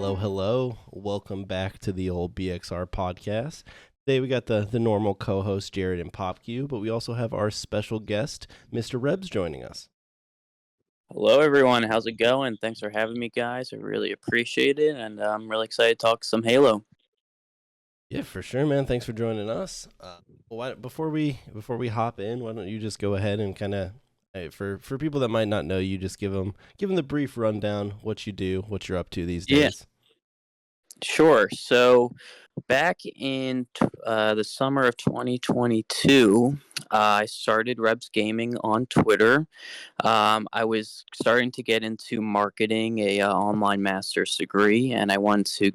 Hello, hello. Welcome back to the old BXR podcast. Today we got the normal co-host Jared and PopQ, but we also have our special guest, Mr. Rebs, joining us. Hello, everyone. How's it going? Thanks for having me, guys. I really appreciate it, and I'm really excited to talk some Halo. Yeah, for sure, man. Thanks for joining us. Before we hop in, why don't you just go ahead and kind of for people that might not know you, just give them the brief rundown, what you do, what you're up to these Yeah, days. sure. So, back in the summer of 2022, I started Rebs Gaming on Twitter. I was starting to get into marketing, a online master's degree, and I wanted to,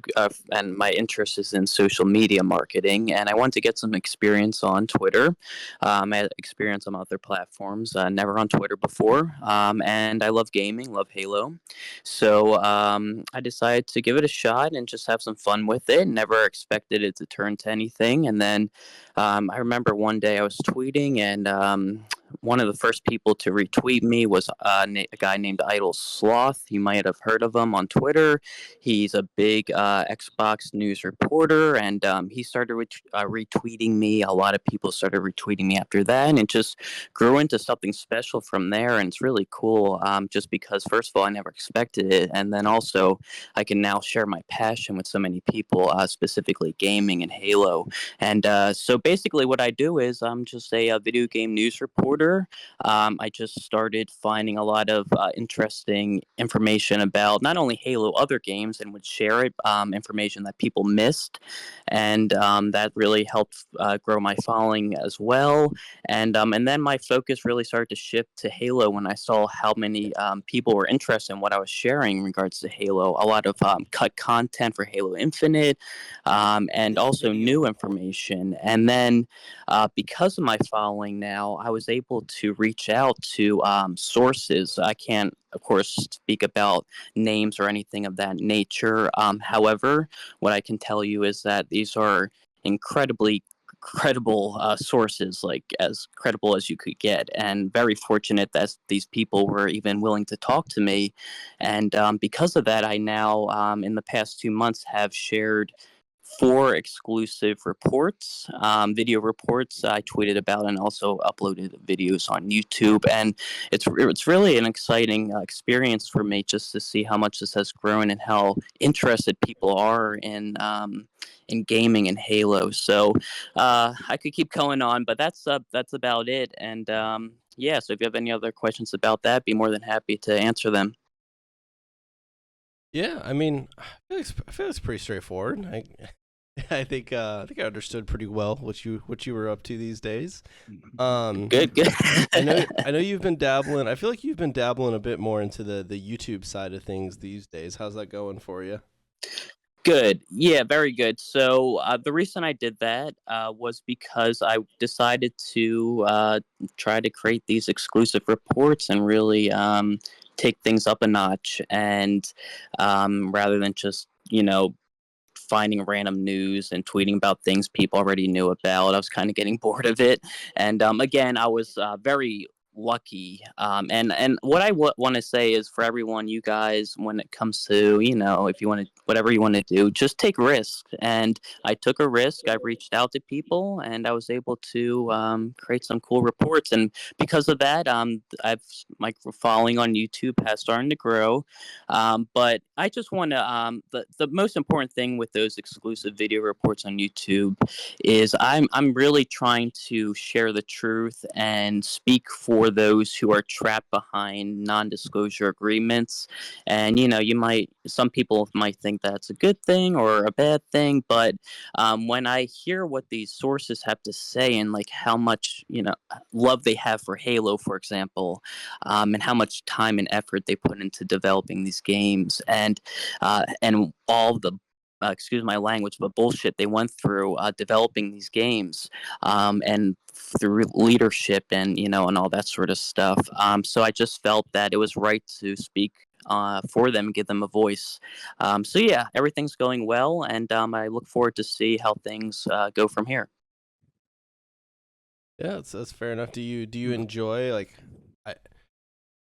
and my interest is in social media marketing, and I wanted to get some experience on Twitter. I had experience on other platforms, never on Twitter before, and I love gaming, love Halo. So I decided to give it a shot and just have some fun with it. Never expected it to turn to anything. And then I remember one day I was tweeting, and one of the first people to retweet me was a guy named Idle Sloth. You might have heard of him on Twitter. He's a big Xbox news reporter, and he started retweeting me. A lot of people started retweeting me after that, and it just grew into something special from there. And it's really cool, just because first of all, I never expected it, and then also I can now share my passion with so many people, specifically gaming and Halo. And so basically, what I do is I'm just a video game news reporter. I just started finding a lot of interesting information about not only Halo, other games, and would share it, information that people missed. And that really helped grow my following as well. And then my focus really started to shift to Halo when I saw how many people were interested in what I was sharing in regards to Halo. A lot of cut content for Halo Infinite, and also new information. And then because of my following now, I was able to reach out to sources. I can't, of course, speak about names or anything of that nature. However, what I can tell you is that these are incredibly credible sources, like as credible as you could get, and very fortunate that these people were even willing to talk to me. And because of that, I now, in the past 2 months, have shared four exclusive reports, video reports I tweeted about, and also uploaded videos on YouTube. And it's really an exciting experience for me just to see how much this has grown and how interested people are in gaming and Halo. So I could keep going on, but that's about it. And yeah, so if you have any other questions about that, be more than happy to answer them. Yeah, I mean, I feel it's pretty straightforward. I think I understood pretty well what you were up to these days. Um, Good, good. I know you've been dabbling. I feel like you've been dabbling a bit more into the YouTube side of things these days. How's that going for you? Good. Yeah, very good. So the reason I did that was because I decided to try to create these exclusive reports and really take things up a notch. And rather than just, finding random news and tweeting about things people already knew about, I was kind of getting bored of it. And again, I was very lucky. And what I want to say is for everyone, you guys, when it comes to, if you want to, whatever you want to do, just take risks. And I took a risk. I reached out to people, and I was able to create some cool reports. And because of that, my following on YouTube has started to grow. But I just want to, the most important thing with those exclusive video reports on YouTube is I'm really trying to share the truth and speak for those who are trapped behind non-disclosure agreements. And some people might think that's a good thing or a bad thing, but when I hear what these sources have to say and like how much love they have for Halo, for example, and how much time and effort they put into developing these games, and all the excuse my language, but bullshit they went through developing these games, and through leadership and and all that sort of stuff. So I just felt that it was right to speak for them, give them a voice. So yeah, everything's going well, and I look forward to see how things go from here. Yeah, that's fair enough. Do you enjoy like I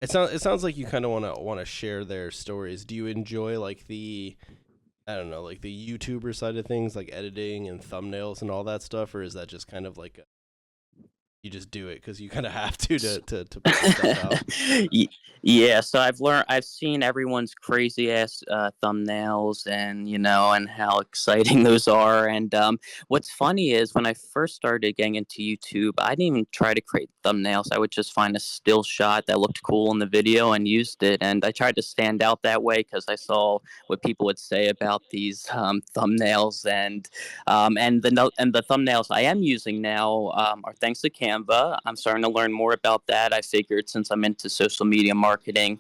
it sounds like you kind of want to share their stories. Do you enjoy like I don't know, like the YouTuber side of things, like editing and thumbnails and all that stuff, or is that just kind of like you just do it because you kind of have to put the stuff out? Yeah, so I've seen everyone's crazy ass thumbnails, and and how exciting those are. And what's funny is when I first started getting into YouTube, I didn't even try to create thumbnails. I would just find a still shot that looked cool in the video and used it. And I tried to stand out that way because I saw what people would say about these thumbnails. And the thumbnails I am using now are thanks to Canva. I'm starting to learn more about that. I figured since I'm into social media marketing,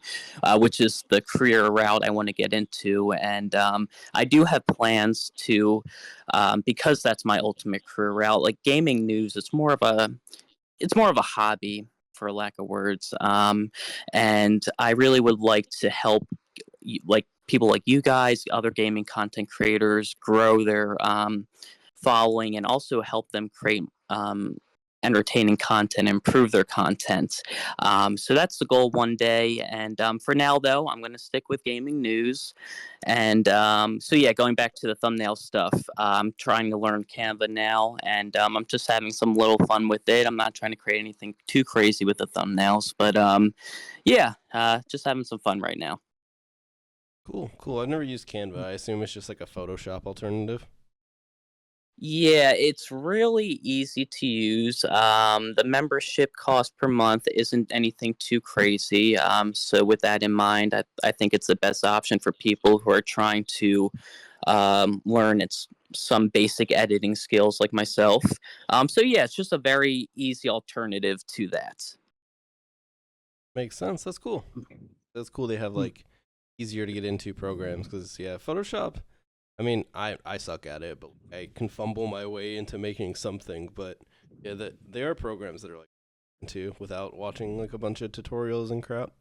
which is the career route I want to get into, and I do have plans to, because that's my ultimate career route. Like gaming news, it's more of a hobby, for lack of words, and I really would like to help like people like you guys, other gaming content creators, grow their following, and also help them create entertaining content, improve their content. So that's the goal one day. And for now, though, I'm going to stick with gaming news. And so, yeah, going back to the thumbnail stuff, I'm trying to learn Canva now, and I'm just having some little fun with it. I'm not trying to create anything too crazy with the thumbnails, but yeah, just having some fun right now. Cool, cool. I've never used Canva. I assume it's just like a Photoshop alternative. Yeah, it's really easy to use. The membership cost per month isn't anything too crazy. So with that in mind, I think it's the best option for people who are trying to learn some basic editing skills like myself. So yeah, it's just a very easy alternative to that. Makes sense. That's cool. That's cool. They have like easier to get into programs because yeah, Photoshop. I mean, I suck at it, but I can fumble my way into making something. But yeah, there are programs that are like into without watching like a bunch of tutorials and crap.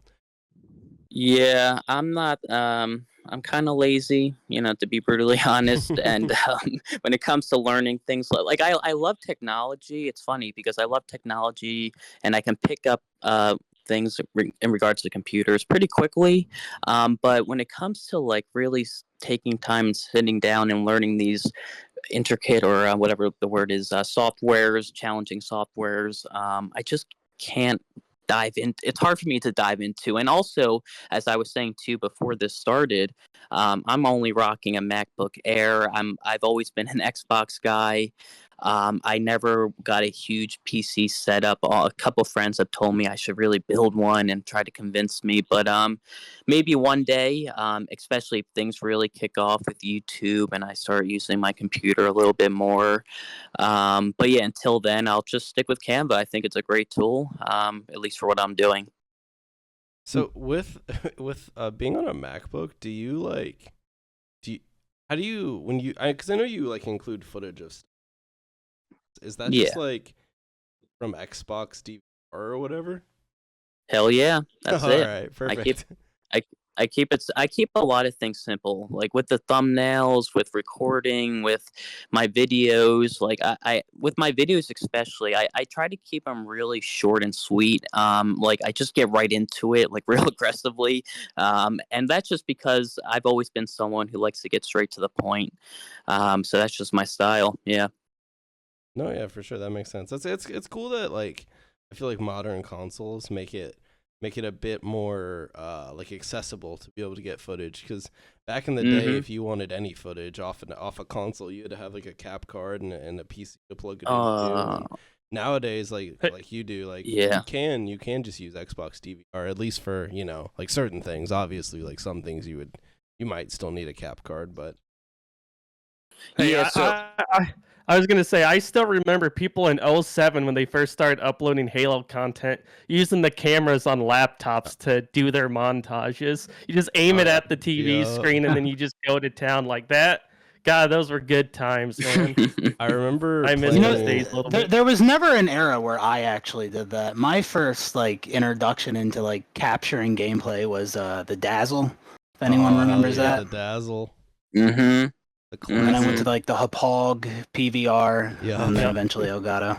Yeah, I'm not. I'm kind of lazy, to be brutally honest. And when it comes to learning things I love technology. It's funny because I love technology, and I can pick up things in regards to computers pretty quickly. But when it comes to like really taking time and sitting down and learning these intricate or whatever the word is, softwares, challenging softwares, I just can't dive in. It's hard for me to dive into. And also, as I was saying too before this started, I'm only rocking a MacBook Air. I've always been an Xbox guy. I never got a huge PC setup. A couple friends have told me I should really build one and try to convince me, but maybe one day, especially if things really kick off with YouTube and I start using my computer a little bit more. But yeah, until then, I'll just stick with Canva. I think it's a great tool, at least for what I'm doing. So with with being on a MacBook, do you how do you when you because I know you like include footage of is that just Yeah, like from Xbox DVR or whatever? hell yeah, that's All it. right, I keep perfect. I I keep a lot of things simple, like with the thumbnails, with recording, with my videos. Like I with my videos especially, I try to keep them really short and sweet. Like I just get right into it, like real aggressively. And that's just because I've always been someone who likes to get straight to the point. So that's just my style. Yeah. No, yeah, for sure that makes sense. It's cool that like I feel like modern consoles make it a bit more like accessible to be able to get footage because back in the day Mm-hmm. if you wanted any footage off a console you had to have like a cap card and a PC to plug it into Uh, and nowadays Hey, like you do like yeah. you can just use Xbox DVR at least for like certain things obviously like some things you might still need a cap card but hey, Yeah. So I was gonna say I still remember people in '07 when they first started uploading Halo content using the cameras on laptops to do their montages. You just aim oh it yeah at the TV yeah screen and then you just go to town like that. God, those were good times, man. I remember I miss You know, those days a playing little there, bit. there was never an era where I actually did that. My first like introduction into like capturing gameplay was the Dazzle, if anyone oh hell remembers yeah that. the Dazzle mm-hmm. the And then I went Mm-hmm. to classic like the Hapog PVR, yeah and then Yep. eventually Elgato.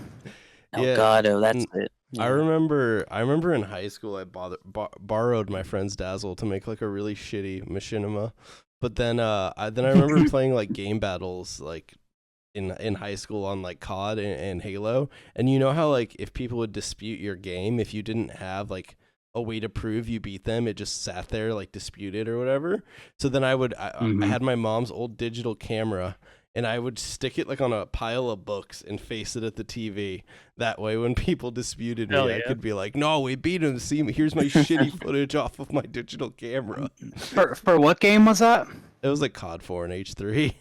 yeah Elgato. That's and it. I Yeah. remember in high school I borrowed my friend's Dazzle to make like a really shitty machinima, But then I remember playing like game battles like in high school on like COD and Halo, and you know how like if people would dispute your game, if you didn't have like a way to prove you beat them, it just sat there like disputed or whatever. So then I had my mom's old digital camera, and I would stick it like on a pile of books and face it at the TV. That way, when people disputed me, Hell I yeah. could be like, "No, we beat him. See, here's my shitty footage off of my digital camera." For what game was that? It was like COD 4 and H3.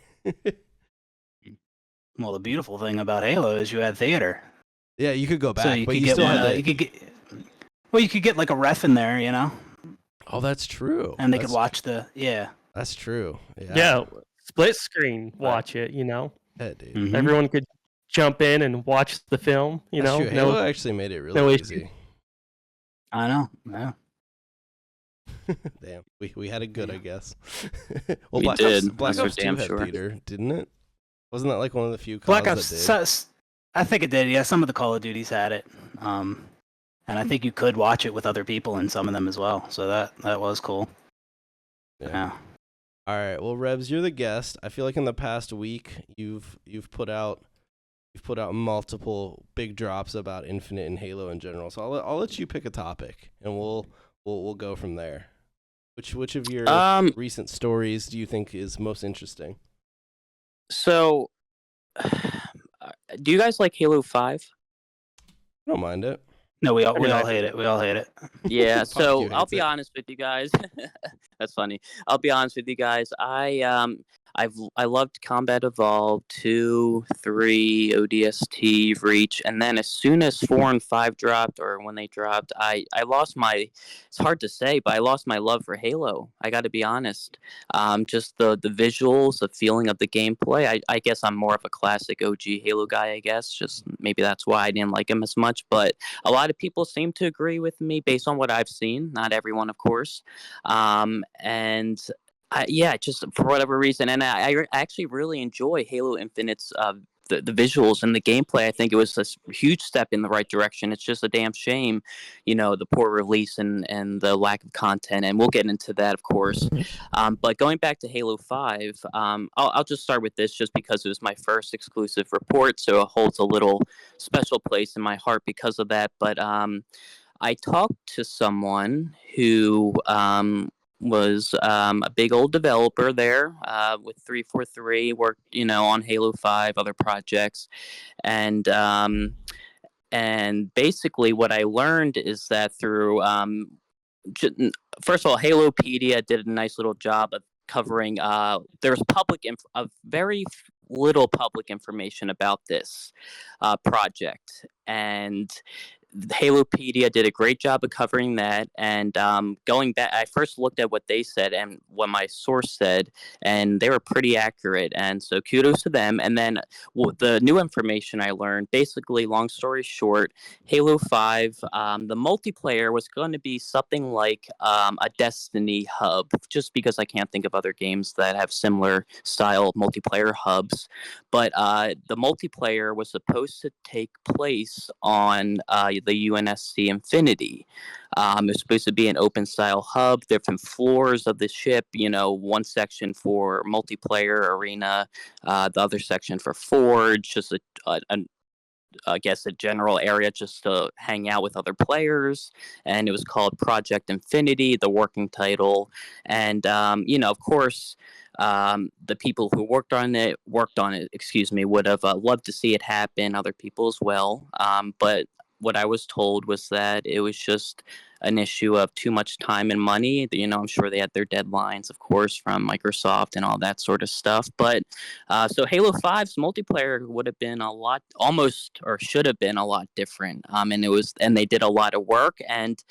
Well, the beautiful thing about Halo is you had theater, Yeah, you could go back, so you but could you get still one. had to. You could get. Well, you could get like a ref in there, Oh, that's true. and they That's- could watch the. Yeah. That's true. Yeah, split screen, watch it. Yeah, dude. Mhm. Everyone could jump in and watch the film. That's true. Halo No, actually made it really no issue. easy. I know. Yeah. Damn, we had it good, I guess. We Black did, Ops, Black that's for Ops 2 damn had sure. theater, didn't it? Wasn't that like one of the few Black CODs Ops. that did? I think it did. Yeah, some of the Call of Duties had it. And I think you could watch it with other people in some of them as well. So that was cool. Yeah. All right. Well, Rebs, you're the guest. I feel like in the past week you've put out multiple big drops about Infinite and Halo in general. So I'll let you pick a topic, and we'll go from there. Which of your recent stories do you think is most interesting? So, do you guys like Halo 5? I don't mind it. No, we all mean, I- hate it. We all hate it. Yeah, Fuck so you, I'll hates be it. honest with you guys. That's funny. I'll be honest with you guys. I loved Combat Evolved 2, 3, ODST, Reach, and then as soon as 4 and 5 dropped, or when they dropped, I lost my. It's hard to say, but I lost my love for Halo. I got to be honest. Just the visuals, the feeling of the gameplay. I guess I'm more of a classic OG Halo guy. I guess just maybe that's why I didn't like him as much. But a lot of people seem to agree with me based on what I've seen. Not everyone, of course. Yeah, just for whatever reason, and I actually really enjoy Halo Infinite's the visuals and the gameplay. I think it was a huge step in the right direction. It's just a damn shame, the poor release and the lack of content, and we'll get into that, of course. But going back to Halo 5, I'll just start with this just because it was my first exclusive report, so it holds a little special place in my heart because of that. But I talked to someone who was a big old developer there with 343, worked on Halo 5, other projects, and basically what I learned is that through first of all, Halopedia did a nice little job of covering there's very little public information about this project, and Halopedia did a great job of covering that. And going back, I first looked at what they said and what my source said, and they were pretty accurate. And so kudos to them. And then the new information I learned, basically, long story short, Halo 5, the multiplayer was going to be something like a Destiny hub, just because I can't think of other games that have similar style multiplayer hubs. But the multiplayer was supposed to take place on the UNSC Infinity. It was supposed to be an open style hub, different floors of the ship, one section for multiplayer arena, the other section for Forge, just I guess a general area just to hang out with other players. And it was called Project Infinity, the working title. And of course, the people who worked on it, would have loved to see it happen, other people as well. But what I was told was that it was just an issue of too much time and money. I'm sure they had their deadlines, of course, from Microsoft and all that sort of stuff. But so Halo 5's multiplayer would have been should have been a lot different. And they did a lot of work. And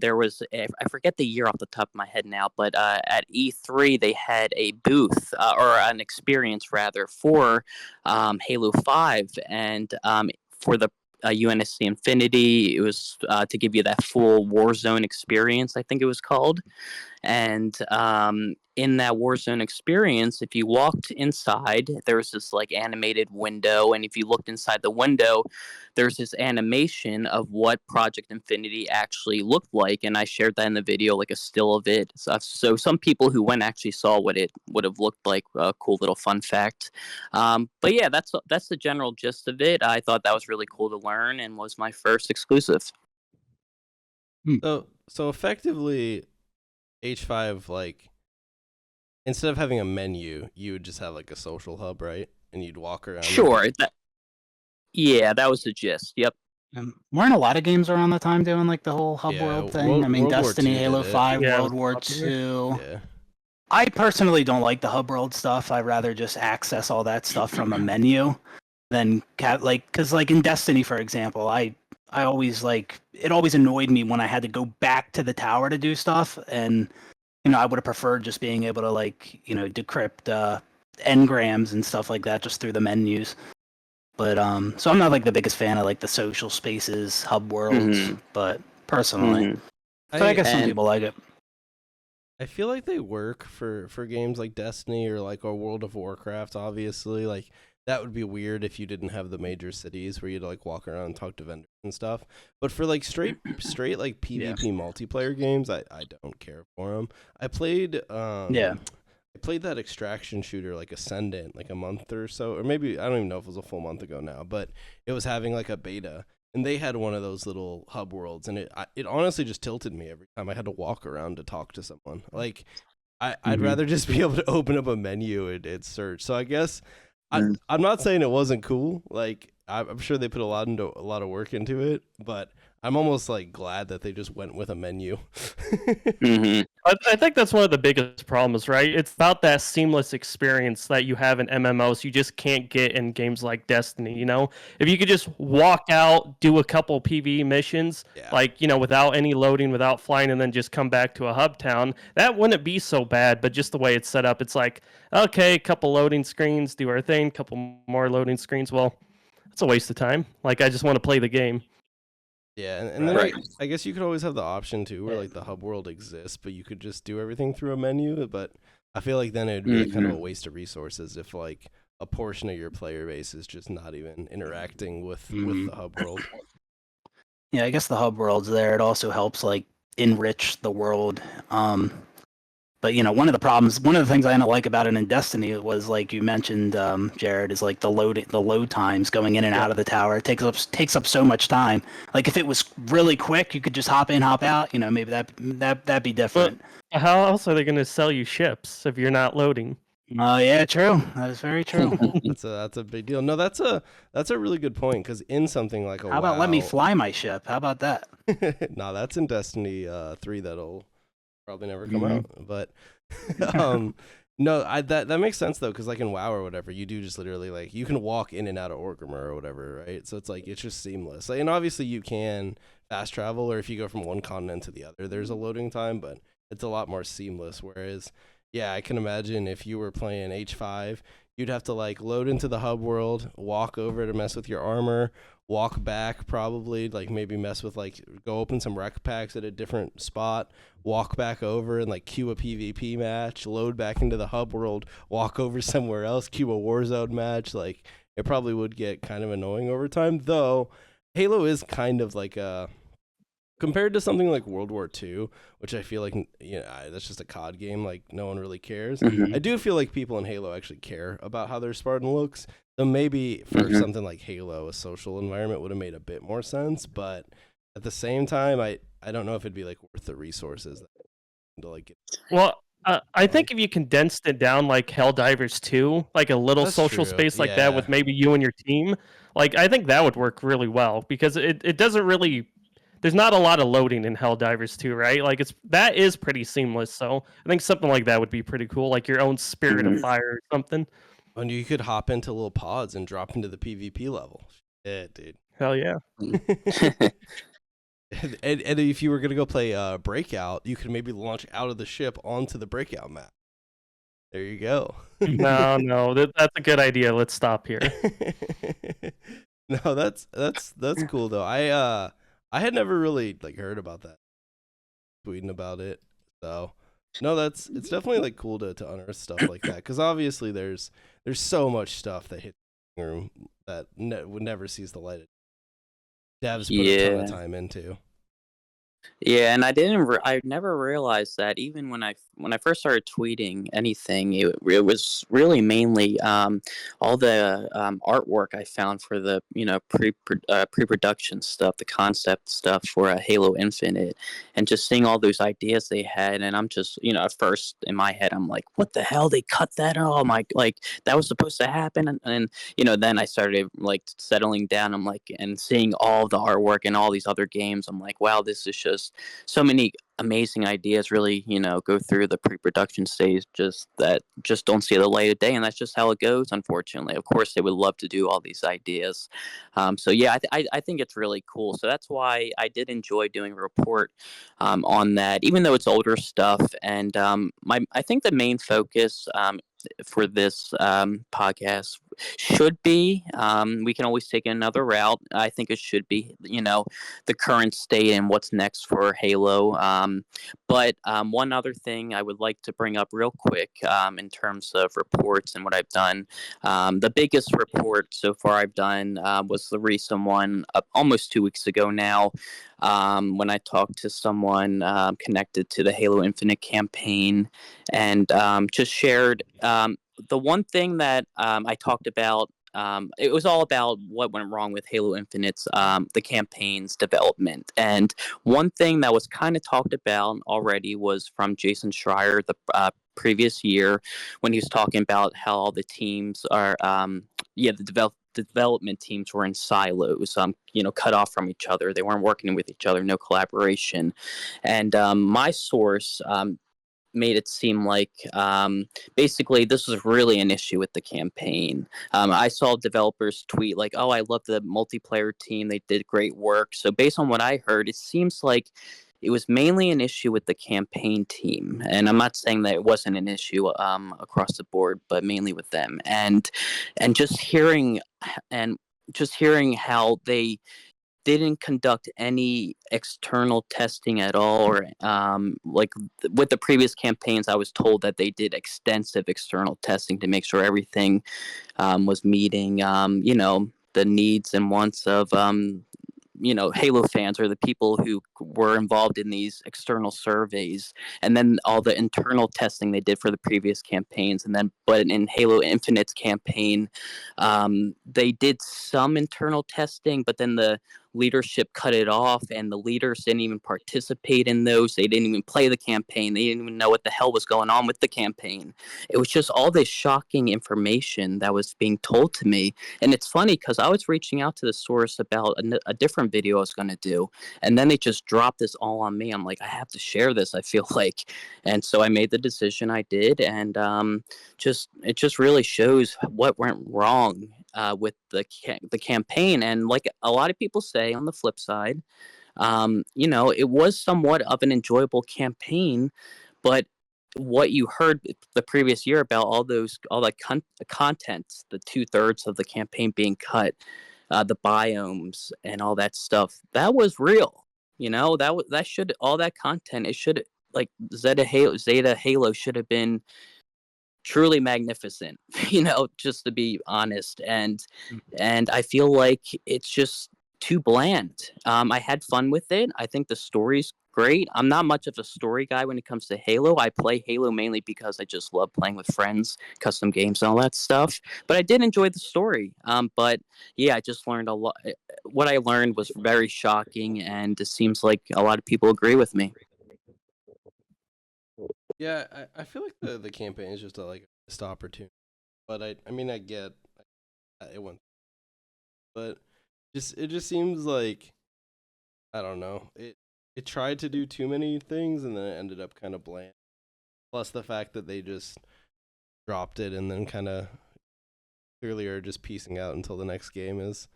there was, I forget the year off the top of my head now, but at E3 they had a booth or an experience rather for Halo 5, and for the UNSC Infinity, it was to give you that full Warzone experience, I think it was called. And in that Warzone experience, if you walked inside, there was this like animated window, and if you looked inside the window, there's this animation of what Project Infinity actually looked like, and I shared that in the video, like a still of it. So some people who went actually saw what it would have looked like. A cool little fun fact. But yeah, that's the general gist of it. I thought that was really cool to learn, and was my first exclusive. So effectively, H5, like, instead of having a menu, you would just have like a social hub, right? And you'd walk around. Sure. That was the gist. Yep. Weren't a lot of games around the time doing like the whole hub world thing? I mean, World War Destiny, II Halo did it. 5, Yeah, World it was War popular. 2. Yeah. I personally don't like the hub world stuff. I'd rather just access all that stuff from a menu than because like in Destiny, for example, I always it always annoyed me when I had to go back to the tower to do stuff, and I would have preferred just being able to decrypt engrams and stuff like that just through the menus. But so I'm not like the biggest fan of like the social spaces, hub worlds, but personally, but I guess some people like it. I feel like they work for games like Destiny or World of Warcraft. Obviously, like that would be weird if you didn't have the major cities where you'd like walk around and talk to vendors and stuff. But for like straight like PvP multiplayer games, I don't care for them. I played I played that extraction shooter like Ascendant like a month or so, or maybe I don't even know if it was a full month ago now, but it was having like a beta. And they had one of those little hub worlds, and it honestly just tilted me every time I had to walk around to talk to someone. Like, I'd rather just be able to open up a menu and search. So I guess I'm not saying it wasn't cool. Like, I'm sure they put a lot of work into it, but I'm almost like glad that they just went with a menu. I think that's one of the biggest problems, right? It's about that seamless experience that you have in MMOs you just can't get in games like Destiny, you know? If you could just walk out, do a couple PvE missions, without any loading, without flying, and then just come back to a hub town, that wouldn't be so bad, but just the way it's set up, it's like, okay, couple loading screens, do our thing, couple more loading screens, well, it's a waste of time. Like, I just want to play the game. Yeah, and then I guess you could always have the option too, where like the hub world exists, but you could just do everything through a menu. But I feel like then it'd be kind of a waste of resources if like a portion of your player base is just not even interacting with the hub world. Yeah, I guess the hub world's there. It also helps like enrich the world. But one of the things I didn't like about it in Destiny was like you mentioned, Jared, is like the load times going in and out of the tower. It takes up so much time. Like if it was really quick, you could just hop in, hop out. Maybe that'd be different. But how else are they going to sell you ships if you're not loading? Yeah, true. That is very true. That's a big deal. No, that's a really good point, because in something like how about let me fly my ship? How about that? No, that's in Destiny 3 that'll probably never come out, but no, that makes sense though, because like in WoW or whatever, you do just literally like you can walk in and out of Orgrimmar or whatever, right? So it's like it's just seamless. Like, and obviously you can fast travel, or if you go from one continent to the other, there's a loading time, but it's a lot more seamless. Whereas, yeah, I can imagine if you were playing H5, you'd have to like load into the hub world, walk over to mess with your armor, walk back, probably like maybe mess with like go open some rec packs at a different spot, walk back over and like queue a PvP match, load back into the hub world, walk over somewhere else, queue a Warzone match. Like it probably would get kind of annoying over time, though. Halo is kind of like a, compared to something like World War II, which I feel like, that's just a COD game, like no one really cares. I do feel like people in Halo actually care about how their Spartan looks. So maybe for something like Halo, a social environment would have made a bit more sense. But at the same time, I don't know if it'd be like worth the resources to like get. Well, I think if you condensed it down like Helldivers 2, like a little social space like that with maybe you and your team, like I think that would work really well, because it doesn't really, there's not a lot of loading in Helldivers 2, right? Like that is pretty seamless. So I think something like that would be pretty cool, like your own Spirit of Fire or something. And you could hop into little pods and drop into the PvP level. Yeah, dude. Hell yeah. And if you were gonna go play Breakout, you could maybe launch out of the ship onto the Breakout map. There you go. No, that's a good idea. Let's stop here. No, that's cool though. I had never really like heard about that, tweeting about it. So No, it's definitely like cool to unearth stuff like that because obviously there's so much stuff that hits the room that would never sees the light. Devs put a ton of Yeah. time into. Yeah, and I never realized that even when I first started tweeting anything, it was really mainly all the artwork I found for the pre-production stuff, the concept stuff for Halo Infinite, and just seeing all those ideas they had, and I'm just at first in my head I'm like, what the hell, they cut that? Oh my, like that was supposed to happen, and then I started like settling down. I'm like, and seeing all the artwork and all these other games, I'm like, wow, this is just so many amazing ideas really go through the pre-production stage just don't see the light of day, and that's just how it goes, unfortunately. Of course they would love to do all these ideas. So yeah, I think it's really cool, so that's why I did enjoy doing a report on that, even though it's older stuff. And I think the main focus for this podcast should be, we can always take another route. I think it should be, the current state and what's next for Halo. But one other thing I would like to bring up real quick, in terms of reports and what I've done. The biggest report so far I've done was the recent one almost 2 weeks ago now, when I talked to someone connected to the Halo Infinite campaign, and just shared the one thing that I talked about. It was all about what went wrong with Halo Infinite's the campaign's development. And one thing that was kind of talked about already was from Jason Schreier the previous year, when he was talking about how all the teams are, the development teams were in silos, cut off from each other. They weren't working with each other, no collaboration. And my source made it seem like basically this was really an issue with the campaign. I saw developers tweet like, "Oh, I love the multiplayer team. They did great work." So based on what I heard, it seems like it was mainly an issue with the campaign team. And I'm not saying that it wasn't an issue across the board, but mainly with them. And and just hearing how they didn't conduct any external testing at all, or like with the previous campaigns I was told that they did extensive external testing to make sure everything was meeting the needs and wants of Halo fans, or the people who were involved in these external surveys, and then all the internal testing they did for the previous campaigns. And then, but in Halo Infinite's campaign, they did some internal testing, but then the leadership cut it off, and the leaders didn't even participate in those. They didn't even play the campaign. They didn't even know what the hell was going on with the campaign. It was just all this shocking information that was being told to me. And it's funny because I was reaching out to the source about a different video I was going to do, and then they just dropped this all on me. I'm like, I have to share this, I feel like. And so I made the decision I did, and it just really shows what went wrong with the campaign. And like a lot of people say, on the flip side, it was somewhat of an enjoyable campaign, but what you heard the previous year about all that content, the 2/3 of the campaign being cut, the biomes and all that stuff, that was real. That should, all that content, it should, like Zeta Halo should have been truly magnificent, just to be honest. And I feel like it's just too bland. I had fun with it. I think the story's great. I'm not much of a story guy when it comes to Halo. I play Halo mainly because I just love playing with friends, custom games, and all that stuff. But I did enjoy the story. But yeah, I just learned a lot. What I learned was very shocking, and it seems like a lot of people agree with me. Yeah, I feel like the campaign is just a missed opportunity. But I mean I get it went, but it just seems like I don't know. It tried to do too many things and then it ended up kind of bland. Plus the fact that they just dropped it and then kind of clearly are just piecing out until the next game is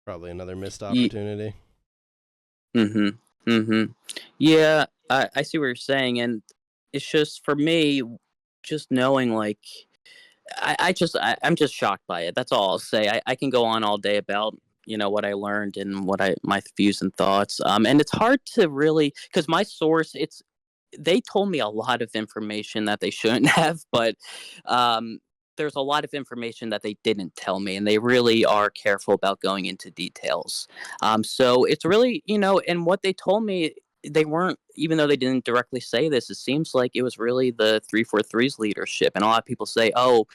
probably another missed opportunity. Mm-hmm. Mm-hmm. Yeah, I see what you're saying, and it's just for me, just knowing like I'm just shocked by it. That's all I'll say. I can go on all day about what I learned and my views and thoughts. And it's hard to really, because my source, they told me a lot of information that they shouldn't have, but um, there's a lot of information that they didn't tell me, and they really are careful about going into details. So it's really, and what they told me, they weren't, even though they didn't directly say this, it seems like it was really the 343's leadership. And a lot of people say, oh,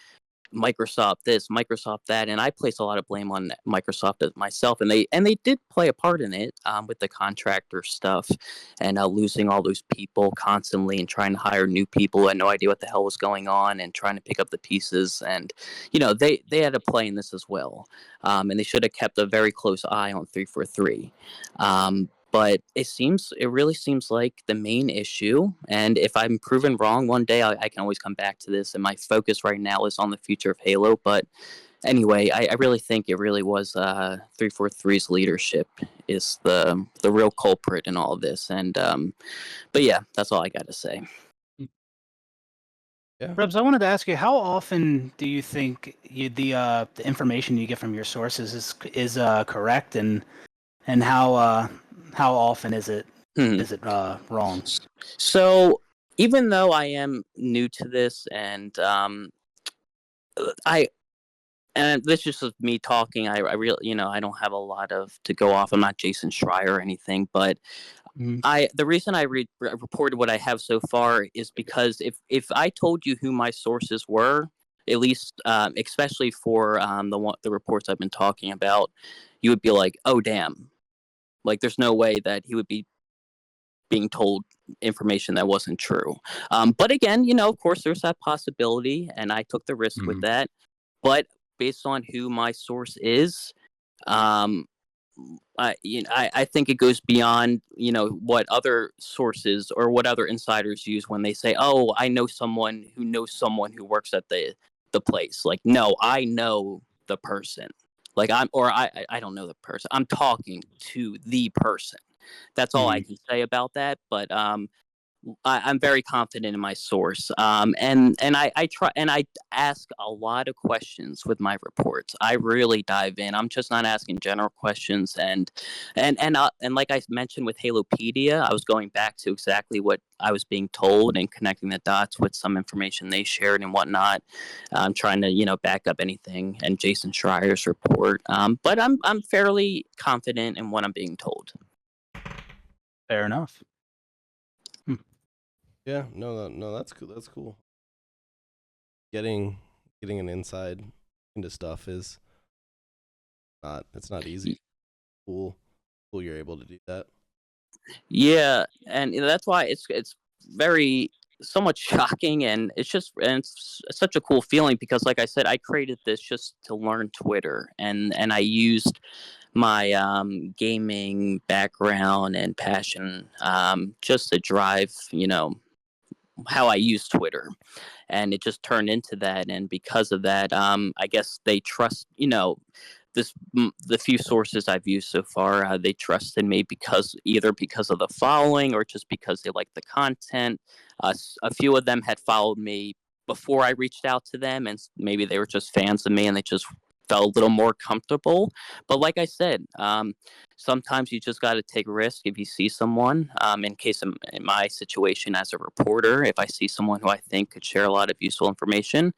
Microsoft this, Microsoft that, and I place a lot of blame on Microsoft myself, and they did play a part in it, with the contractor stuff, and losing all those people constantly, and trying to hire new people who had no idea what the hell was going on, and trying to pick up the pieces, and they had a play in this as well, and they should have kept a very close eye on 343. But it really seems like the main issue, and if I'm proven wrong one day, I can always come back to this. And my focus right now is on the future of Halo. But anyway, I really think it really was 343's leadership is the real culprit in all of this. And but yeah, that's all I got to say. Yeah. Rebs, I wanted to ask you, how often do you think the information you get from your sources is correct, and how often is it Hmm. wrong? So even though I am new to this, and this is just me talking, I really, I don't have a lot of to go off. I'm not Jason Schreier or anything, but the reason I reported what I have so far is because if I told you who my sources were, at least especially for the reports I've been talking about, you would be like, oh damn, like there's no way that he would be being told information that wasn't true. But again, of course, there's that possibility, and I took the risk with that. But based on who my source is, I think it goes beyond what other sources or what other insiders use when they say, "Oh, I know someone who knows someone who works at the place." Like, no, I know the person. Like I don't know the person. I'm talking to the person. That's all I can say about that. But I'm very confident in my source, and I try and I ask a lot of questions with my reports. I really dive in. I'm just not asking general questions, and like I mentioned with Halopedia, I was going back to exactly what I was being told and connecting the dots with some information they shared and whatnot. I'm trying to back up anything and Jason Schreier's report, but I'm fairly confident in what I'm being told. Fair enough. Yeah, no, that's cool. That's cool. Getting an insight into stuff is it's not easy. Cool you're able to do that. Yeah, and that's why it's very somewhat shocking, and it's such a cool feeling because, like I said, I created this just to learn Twitter, and I used my gaming background and passion just to drive, how I use Twitter, and it just turned into that. And because of that, I guess they trust, the few sources I've used so far, they trusted me either because of the following or just because they like the content. A few of them had followed me before I reached out to them, and maybe they were just fans of me and they just felt a little more comfortable. But like I said, sometimes you just got to take risk if you see someone. In my situation as a reporter, if I see someone who I think could share a lot of useful information,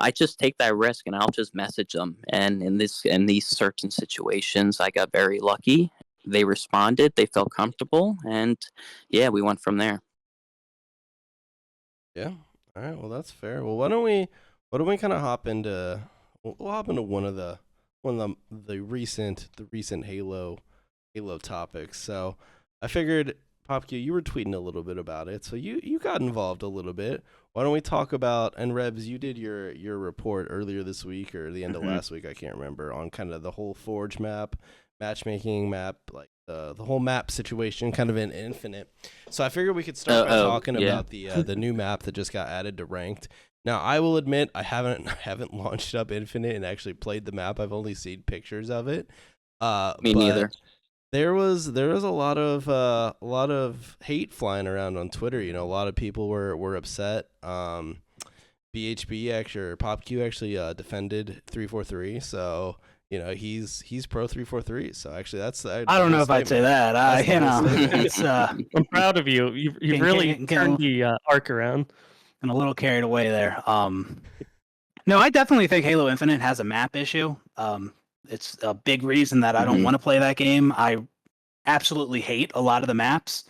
I just take that risk and I'll just message them. And in these certain situations, I got very lucky. They responded, they felt comfortable, and yeah, we went from there. Yeah. All right. Well, that's fair. Well, why don't we kind of hop into one of the recent Halo topics. So I figured, Popq, you were tweeting a little bit about it, so you got involved a little bit. Why don't we talk about, and Rebs, you did your report earlier this week or the end of last week, I can't remember, on kind of the whole Forge map, matchmaking map, like the whole map situation, kind of in Infinite. So I figured we could start by talking about the new map that just got added to Ranked. Now, I will admit I haven't launched up Infinite and actually played the map. I've only seen pictures of it. Me neither. There was a lot of hate flying around on Twitter. A lot of people were upset. BHB actually, or Popq actually defended 343. So he's pro 343. So actually, that's I don't know if I'd say that. It's I'm proud of you. You've really turned the arc around. I'm a little carried away there. No, I definitely think Halo Infinite has a map issue. It's a big reason that I don't want to play that game. I absolutely hate a lot of the maps.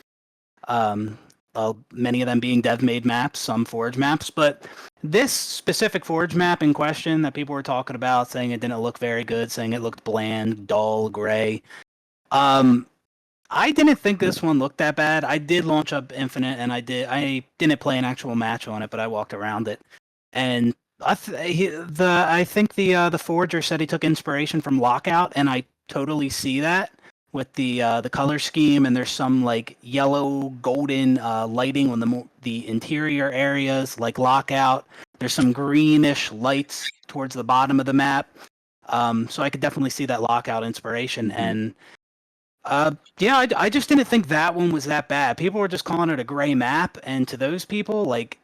Many of them being dev-made maps, some Forge maps, but this specific Forge map in question that people were talking about, saying it didn't look very good, saying it looked bland, dull, gray. I didn't think this one looked that bad. I did launch up Infinite, and I didn't play an actual match on it, but I walked around it, and I think the Forger said he took inspiration from Lockout, and I totally see that with the color scheme, and there's some like yellow golden lighting on the interior areas like Lockout. There's some greenish lights towards the bottom of the map, so I could definitely see that Lockout inspiration. And I just didn't think that one was that bad. People were just calling it a gray map, and to those people, like,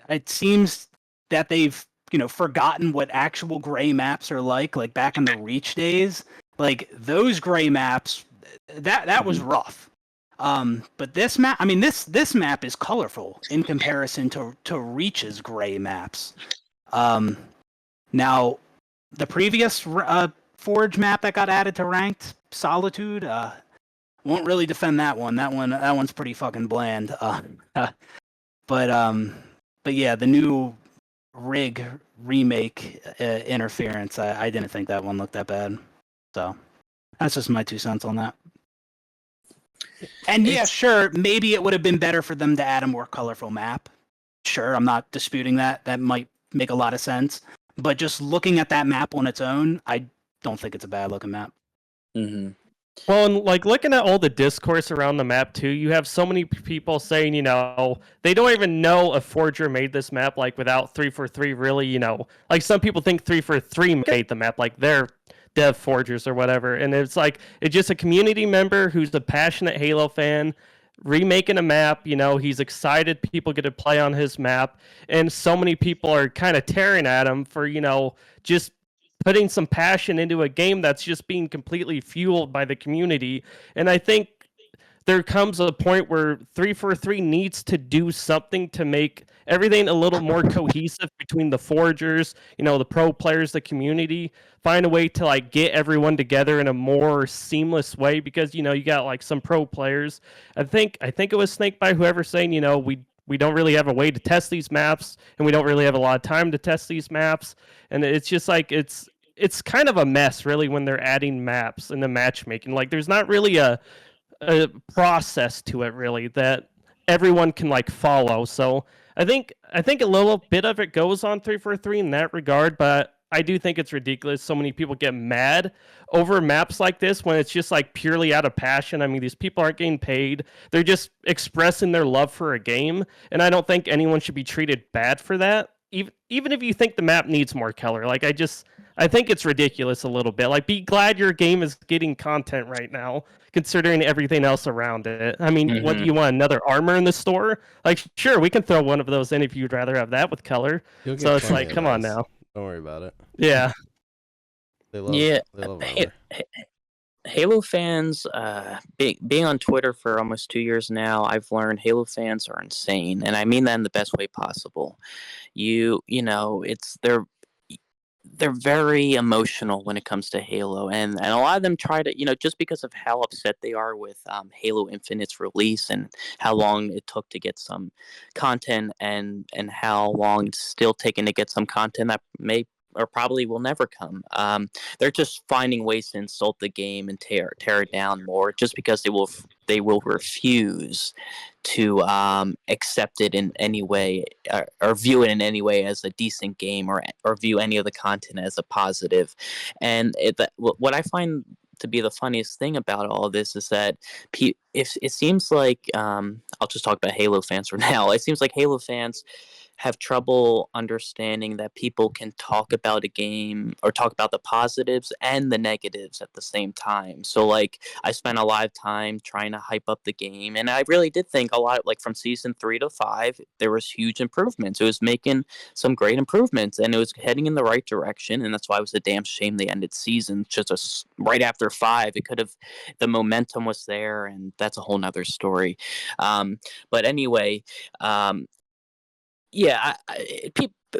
it seems that they've forgotten what actual gray maps are like back in the Reach days. Like those gray maps, that was rough. But this map, I mean, this map is colorful in comparison to Reach's gray maps. Now, the previous Forge map that got added to Ranked, Solitude, won't really defend that one. That one's pretty fucking bland. But yeah, the new Rig remake Interference, I didn't think that one looked that bad. So that's just my 2 cents on that. And yeah, sure, maybe it would have been better for them to add a more colorful map. Sure, I'm not disputing that. That might make a lot of sense. But just looking at that map on its own, I don't think it's a bad looking map. Mm-hmm. Well, and like looking at all the discourse around the map too, you have so many people saying, they don't even know a Forger made this map, like without 343 really, like some people think 343 made the map, like they're dev forgers or whatever, and it's just a community member who's a passionate Halo fan remaking a map. He's excited people get to play on his map, and so many people are kind of tearing at him for just putting some passion into a game that's just being completely fueled by the community. And I think there comes a point where 343 needs to do something to make everything a little more cohesive between the Forgers, the pro players, the community, find a way to like get everyone together in a more seamless way, because you got like some pro players. I think it was Snakebite, whoever saying, we don't really have a way to test these maps, and we don't really have a lot of time to test these maps. And it's just like it's kind of a mess really when they're adding maps in the matchmaking. Like there's not really a process to it really that everyone can like follow. So I think a little bit of it goes on 343 in that regard, but I do think it's ridiculous so many people get mad over maps like this when it's just like purely out of passion. I mean, these people aren't getting paid. They're just expressing their love for a game, and I don't think anyone should be treated bad for that. Even if you think the map needs more color, like I think it's ridiculous a little bit. Like, be glad your game is getting content right now, considering everything else around it. I mean, what do you want, another armor in the store? Like, sure, we can throw one of those in if you'd rather have that with color. So it's like, come on now. Don't worry about it. Yeah. They love armor. Halo fans, being on Twitter for almost 2 years now, I've learned Halo fans are insane, and I mean that in the best way possible. They're very emotional when it comes to Halo, and a lot of them try to, just because of how upset they are with Halo Infinite's release and how long it took to get some content, and how long it's still taking to get some content that may or probably will never come. They're just finding ways to insult the game and tear it down more, just because they will refuse to accept it in any way, or view it in any way as a decent game, or view any of the content as a positive. And what I find to be the funniest thing about all of this is that if it seems like I'll just talk about Halo fans for now. It seems like Halo fans have trouble understanding that people can talk about a game or talk about the positives and the negatives at the same time. So like I spent a lot of time trying to hype up the game, and I really did think a lot, like from season 3 to 5 there was huge improvements. It was making some great improvements and it was heading in the right direction, and that's why it was a damn shame they ended season just right after 5. It could have, the momentum was there, and that's a whole nother story. But anyway, um, yeah,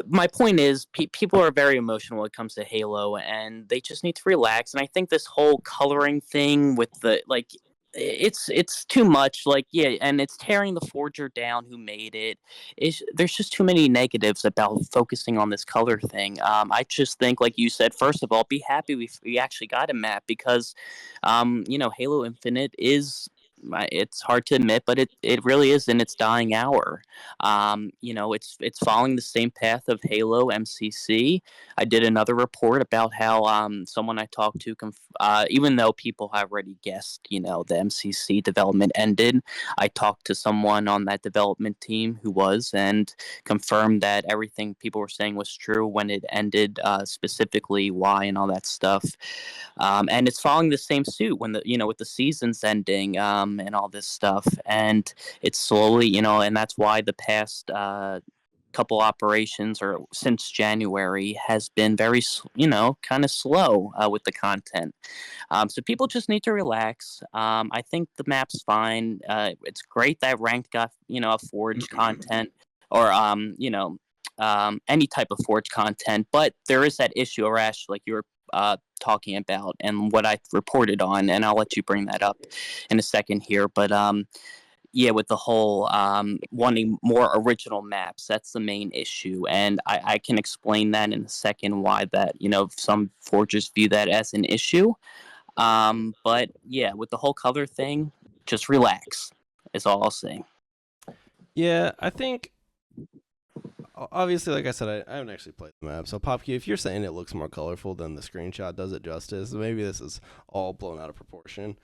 my point is, people are very emotional when it comes to Halo, and they just need to relax. And I think this whole coloring thing with the like, it's too much. Like, yeah, and it's tearing the forger down who made it. There's just too many negatives about focusing on this color thing. I just think, like you said, first of all, be happy we actually got a map, because, Halo Infinite is. It's hard to admit, but it really is in its dying hour. It's following the same path of Halo MCC. I did another report about how someone I talked to, even though people have already guessed, the MCC development ended, I talked to someone on that development team who was, and confirmed that everything people were saying was true when it ended, specifically why and all that stuff. And it's following the same suit when with the seasons ending, and all this stuff, and it's slowly, and that's why the past couple operations, or since January, has been very, kind of slow with the content. So people just need to relax. I think the map's fine. It's great that Ranked got, a Forge content, or any type of Forge content, but there is that issue, Arash, like you were talking about, and what I reported on, and I'll let you bring that up in a second here. But yeah, with the whole wanting more original maps, that's the main issue, and I can explain that in a second, why that, some forgers view that as an issue. But yeah, with the whole color thing, just relax is all I'll say. Yeah, I think obviously, like I said, I haven't actually played the map. So Popkey, if you're saying it looks more colorful than the screenshot does it justice, maybe this is all blown out of proportion.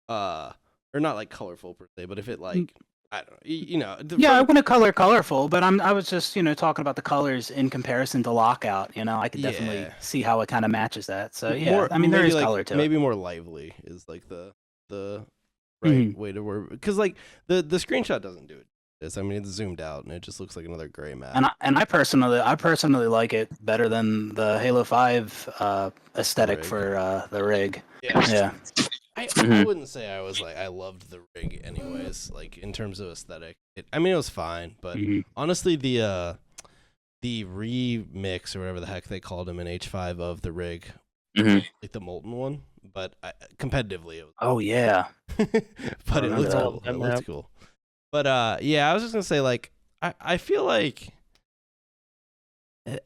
Or not like colorful per se, but if it like, I don't know, Yeah, I wouldn't color colorful, but I was just, talking about the colors in comparison to Lockout. I could definitely see how it kind of matches that. So yeah, there is color to it. Maybe more lively is like the right way to word, because like the screenshot doesn't do it. It's zoomed out and it just looks like another gray map. And I personally like it better than the Halo 5 aesthetic for the rig. Yeah. I wouldn't say I was like I loved the rig anyways, like in terms of aesthetic. It was fine, but honestly the remix or whatever the heck they called him in H5 of the rig, like the Molten one, but competitively it was. Oh yeah. But it looks cool. It looks cool. But yeah, I was just gonna say, like, I feel like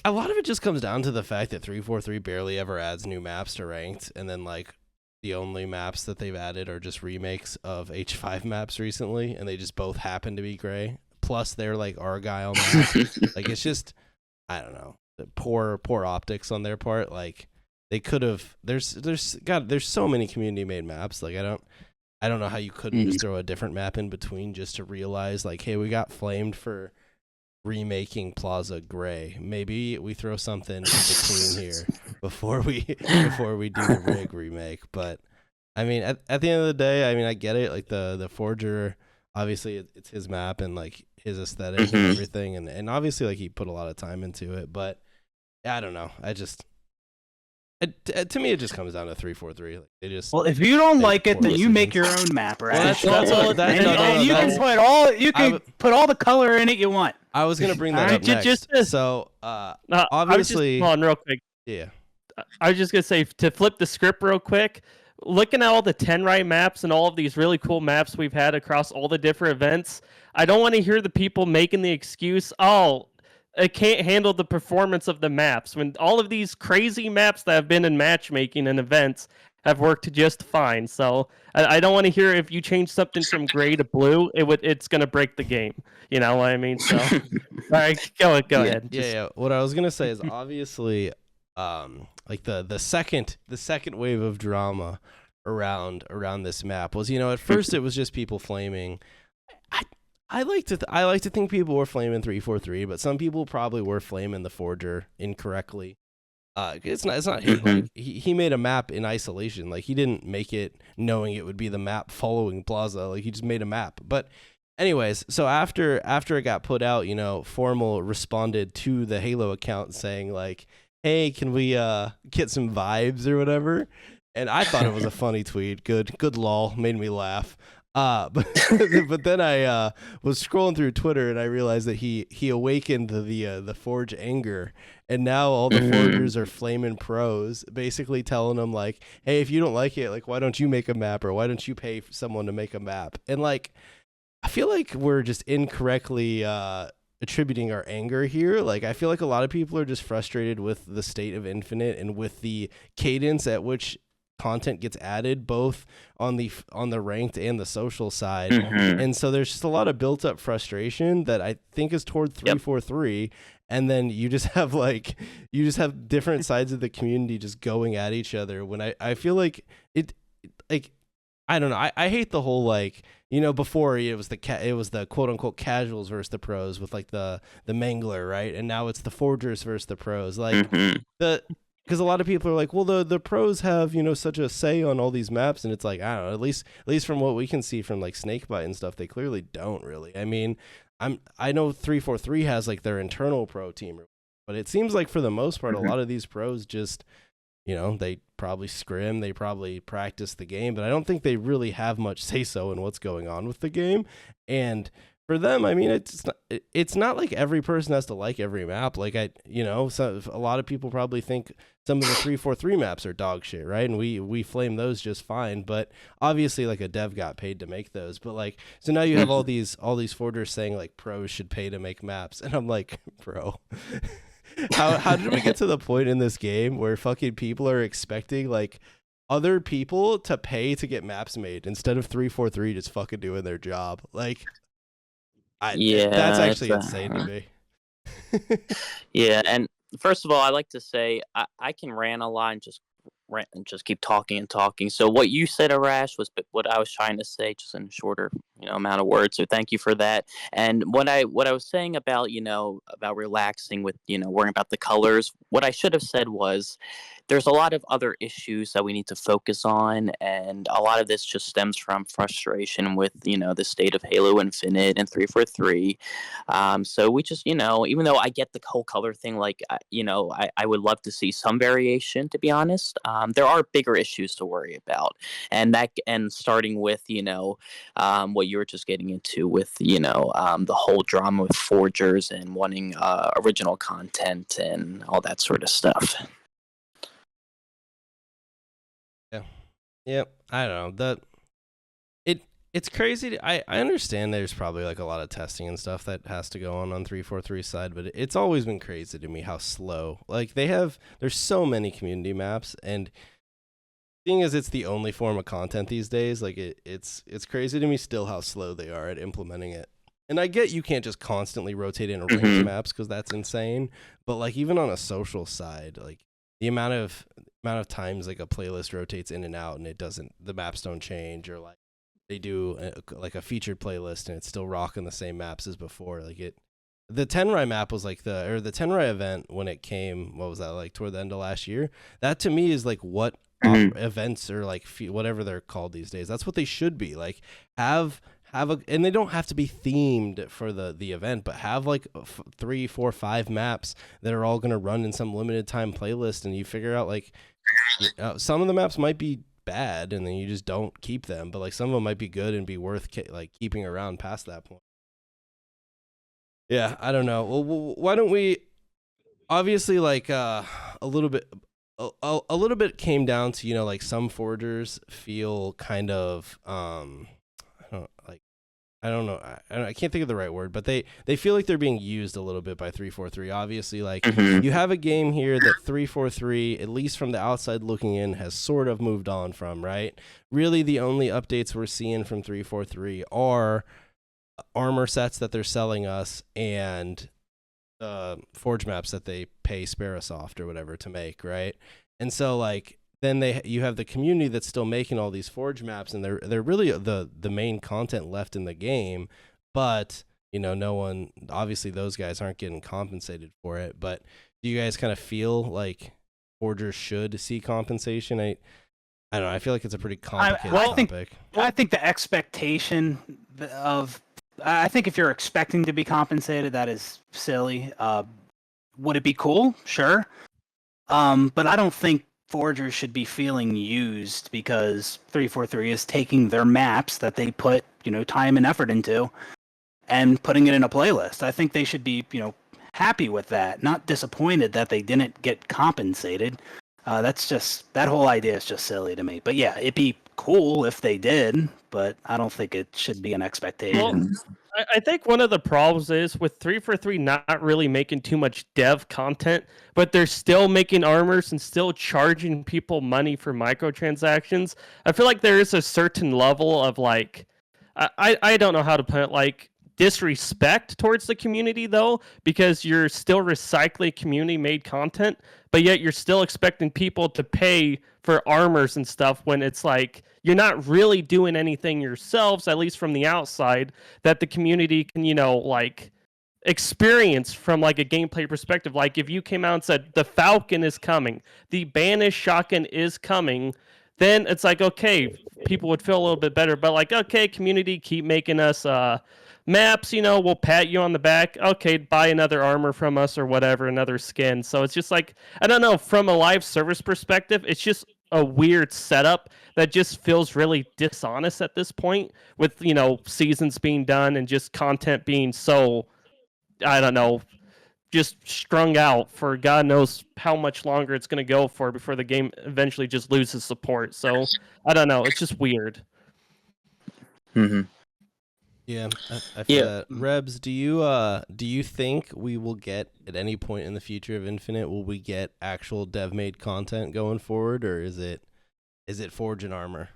a lot of it just comes down to the fact that 343 barely ever adds new maps to Ranked, and then like the only maps that they've added are just remakes of H5 maps recently, and they just both happen to be gray. Plus they're like Argyle maps. Like, it's just, I don't know, the poor optics on their part. Like, they could have. There's so many community made maps. Like, I don't know how you couldn't just throw a different map in between just to realize, like, hey, we got flamed for remaking Plaza gray. Maybe we throw something in between here before we do the rig remake. But at the end of the day, I get it. Like the Forger, obviously it's his map and like his aesthetic and everything, and obviously like he put a lot of time into it. But I don't know. To me, it just comes down to 343. Like, they just, well, if you don't like it, then you make your own map, right? Well, and you can put all the color in it you want. I was gonna bring that up next. So obviously, hold on real quick. Yeah, I was just gonna say, to flip the script real quick. Looking at all the Tenrai maps and all of these really cool maps we've had across all the different events, I don't want to hear the people making the excuse, oh, it can't handle the performance of the maps, when all of these crazy maps that have been in matchmaking and events have worked just fine. So I don't want to hear if you change something from gray to blue, it's going to break the game. You know what I mean? So, all right, go ahead. Yeah. What I was gonna say is obviously, like the second wave of drama around this map was, at first it was just people flaming. I like to think people were flaming 343, but some people probably were flaming the Forger incorrectly. It's not him. Mhm. Like he made a map in isolation. Like he didn't make it knowing it would be the map following Plaza. Like he just made a map. But anyways, so after it got put out, Formal responded to the Halo account saying like, "Hey, can we get some vibes or whatever?" And I thought it was a funny tweet. Good lol, made me laugh. But but then I was scrolling through Twitter and I realized that he awakened the Forge anger, and now all the Mhm. Forgers are flaming pros, basically telling them like, "Hey, if you don't like it, like, why don't you make a map, or why don't you pay someone to make a map?" And like, I feel like we're just incorrectly attributing our anger here. Like, I feel like a lot of people are just frustrated with the state of Infinite and with the cadence at which content gets added, both on the ranked and the social side. Mhm. And so there's just a lot of built up frustration that I think is toward 343. And then you just have different sides of the community just going at each other, when I feel like like, I don't know. I hate the whole, like, before it was the quote unquote casuals versus the pros with like the mangler, right? And now it's the forgers versus the pros. Like Mhm. because a lot of people are like, well, the pros have such a say on all these maps, and it's like, I don't know. At least from what we can see from like Snakebite and stuff, they clearly don't really. I mean, I know 343 has like their internal pro team, but it seems like for the most part, Mhm. a lot of these pros just they probably scrim, they probably practice the game, but I don't think they really have much say so in what's going on with the game. And for them, I mean, it's not like every person has to like every map. Like so a lot of people probably think some of the 343 maps are dog shit, right? And we flame those just fine, but obviously like a dev got paid to make those. But like, so now you have all these forgers saying like pros should pay to make maps, and I'm like, bro. How did we get to the point in this game where fucking people are expecting like other people to pay to get maps made instead of 343 just fucking doing their job? Like, that's Yeah, actually insane to me. yeah. And first of all, I like to say I can rant a lot and just rant and just keep talking and talking. So what you said, Arash, was what I was trying to say, just in a shorter, amount of words. So thank you for that. And what I was saying about about relaxing with worrying about the colors, what I should have said was, there's a lot of other issues that we need to focus on, and a lot of this just stems from frustration with the state of Halo Infinite and 343. So we just, even though I get the whole color thing, like, I would love to see some variation, to be honest. There are bigger issues to worry about. And starting with, what you were just getting into with, the whole drama with forgers and wanting original content and all that sort of stuff. Yep. I don't know. It's crazy. I understand there's probably like a lot of testing and stuff that has to go on 343 side, but it's always been crazy to me how slow. Like there's so many community maps, and seeing as it's the only form of content these days, like it's crazy to me still how slow they are at implementing it. And I get you can't just constantly rotate in ranked Mhm. maps because that's insane, but like even on a social side, like the amount of times like a playlist rotates in and out and the maps don't change, or like they do like a featured playlist and it's still rocking the same maps as before. Like the Tenrai map was like the Tenrai event when it came. What was that, like toward the end of last year? That to me is like what Mhm. events or like whatever they're called these days. That's what they should be. Like have and they don't have to be themed for the event, but have like 3, 4, 5 maps that are all going to run in some limited time playlist, and you figure out like some of the maps might be bad and then you just don't keep them, but like some of them might be good and be worth like keeping around past that point. Yeah, I don't know. Well, why don't we obviously like a little bit a little bit came down to like some forgers feel kind of I don't know. I can't think of the right word, but they feel like they're being used a little bit by 343. Obviously, like Mhm. you have a game here that 343, at least from the outside looking in, has sort of moved on from, right? Really, the only updates we're seeing from 343 are armor sets that they're selling us and forge maps that they pay Sparasoft or whatever to make, right? And so like then you have the community that's still making all these forge maps, and they're really the main content left in the game. but no one, obviously those guys aren't getting compensated for it. But do you guys kind of feel like forgers should see compensation? I don't know. I feel like it's a pretty complicated topic. I think the expectation of, I think if you're expecting to be compensated, that is silly. Would it be cool? Sure. But I don't think forgers should be feeling used because 343 is taking their maps that they put, time and effort into and putting it in a playlist. I think they should be, happy with that, not disappointed that they didn't get compensated. That whole idea is just silly to me. But yeah, it'd be cool if they did, but I don't think it should be an expectation. I think one of the problems is with 343 not really making too much dev content, but they're still making armors and still charging people money for microtransactions. I feel like there is a certain level of I don't know how to put it, disrespect towards the community though, because you're still recycling community made content, but yet you're still expecting people to pay for armors and stuff when it's you're not really doing anything yourselves, at least from the outside, that the community can experience from a gameplay perspective. If you came out and said the Falcon is coming, the Banished shotgun is coming, then it's okay, people would feel a little bit better. But okay, community, keep making us maps, we'll pat you on the back. Okay, buy another armor from us or whatever, another skin. So it's just I don't know, from a live service perspective, it's just a weird setup that just feels really dishonest at this point with, seasons being done and just content being so, I don't know, just strung out for God knows how much longer it's going to go for before the game eventually just loses support. So I don't know. It's just weird. Mm-hmm. Yeah, I feel that. Rebs, do you think we will get at any point in the future of Infinite, will we get actual dev made content going forward, or is it Forge and Armor?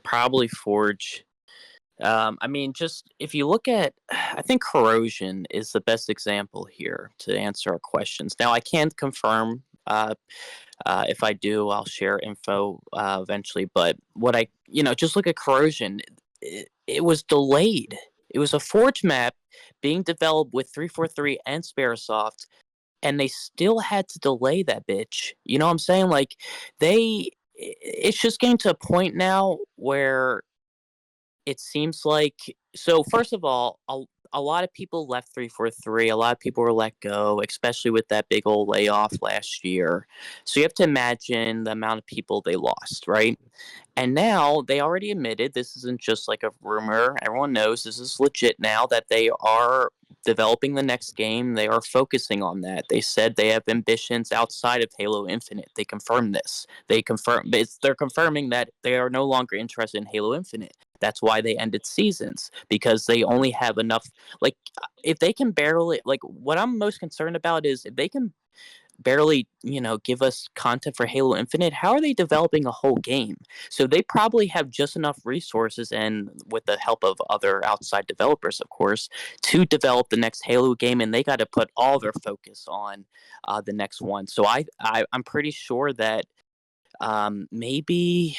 Probably Forge. Just if you look at, I think Corrosion is the best example here to answer our questions. Now, I can't confirm. If I do, I'll share info eventually. But just look at Corrosion. It was delayed. It was a Forge map being developed with 343 and Sparasoft, and they still had to delay that bitch. You know what I'm saying? It's just getting to a point now where it seems so first of all, a lot of people left 343. A lot of people were let go, especially with that big old layoff last year. So you have to imagine the amount of people they lost, right? And now they already admitted this isn't just a rumor. Everyone knows this is legit now, that they are developing the next game. They are focusing on that. They said they have ambitions outside of Halo Infinite. They confirmed this. They're confirming that they are no longer interested in Halo Infinite. That's why they ended seasons, because they only have enough. If they can barely, what I'm most concerned about is if they can barely, give us content for Halo Infinite, how are they developing a whole game? So they probably have just enough resources, and with the help of other outside developers, of course, to develop the next Halo game, and they got to put all their focus on the next one. So I'm pretty sure that maybe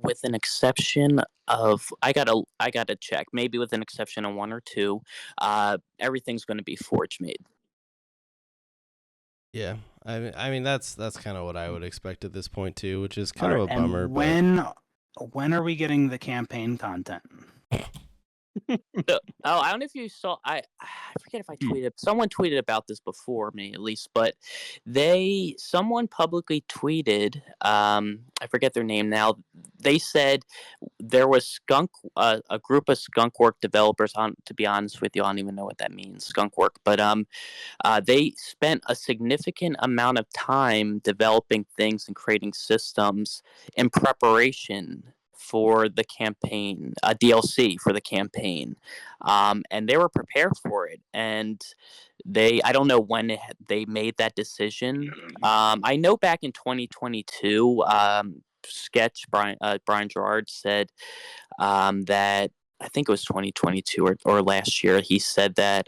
with an exception of, I gotta check, maybe with an exception of one or two, everything's going to be Forge made. Yeah, I mean that's kind of what I would expect at this point too, which is kind of a bummer. When are we getting the campaign content? I don't know if you saw. I forget if I tweeted. Someone tweeted about this before me, at least. But someone publicly tweeted. I forget their name now. They said there was a group of Skunkwork developers. To be honest with you, I don't even know what that means, Skunkwork. But they spent a significant amount of time developing things and creating systems in preparation for the campaign, DLC for the campaign, and they were prepared for it. And I don't know when they made that decision. I know back in 2022, Sketch Brian Gerard said that, I think it was 2022 or last year, he said that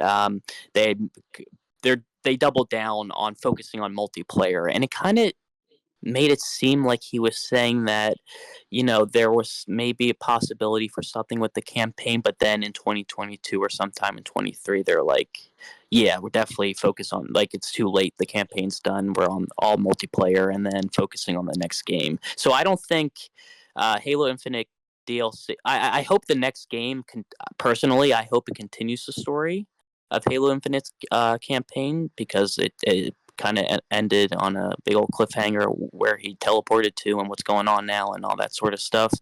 they doubled down on focusing on multiplayer, and it kind of made it seem like he was saying that, there was maybe a possibility for something with the campaign, but then in 2022 or sometime in 23, they're like, yeah, we're definitely focused on, like, it's too late. The campaign's done. We're on all multiplayer and then focusing on the next game. So I don't think Halo Infinite DLC. I hope the next game personally, I hope it continues the story of Halo Infinite's campaign, because it kind of ended on a big old cliffhanger where he teleported to and what's going on now and all that sort of stuff.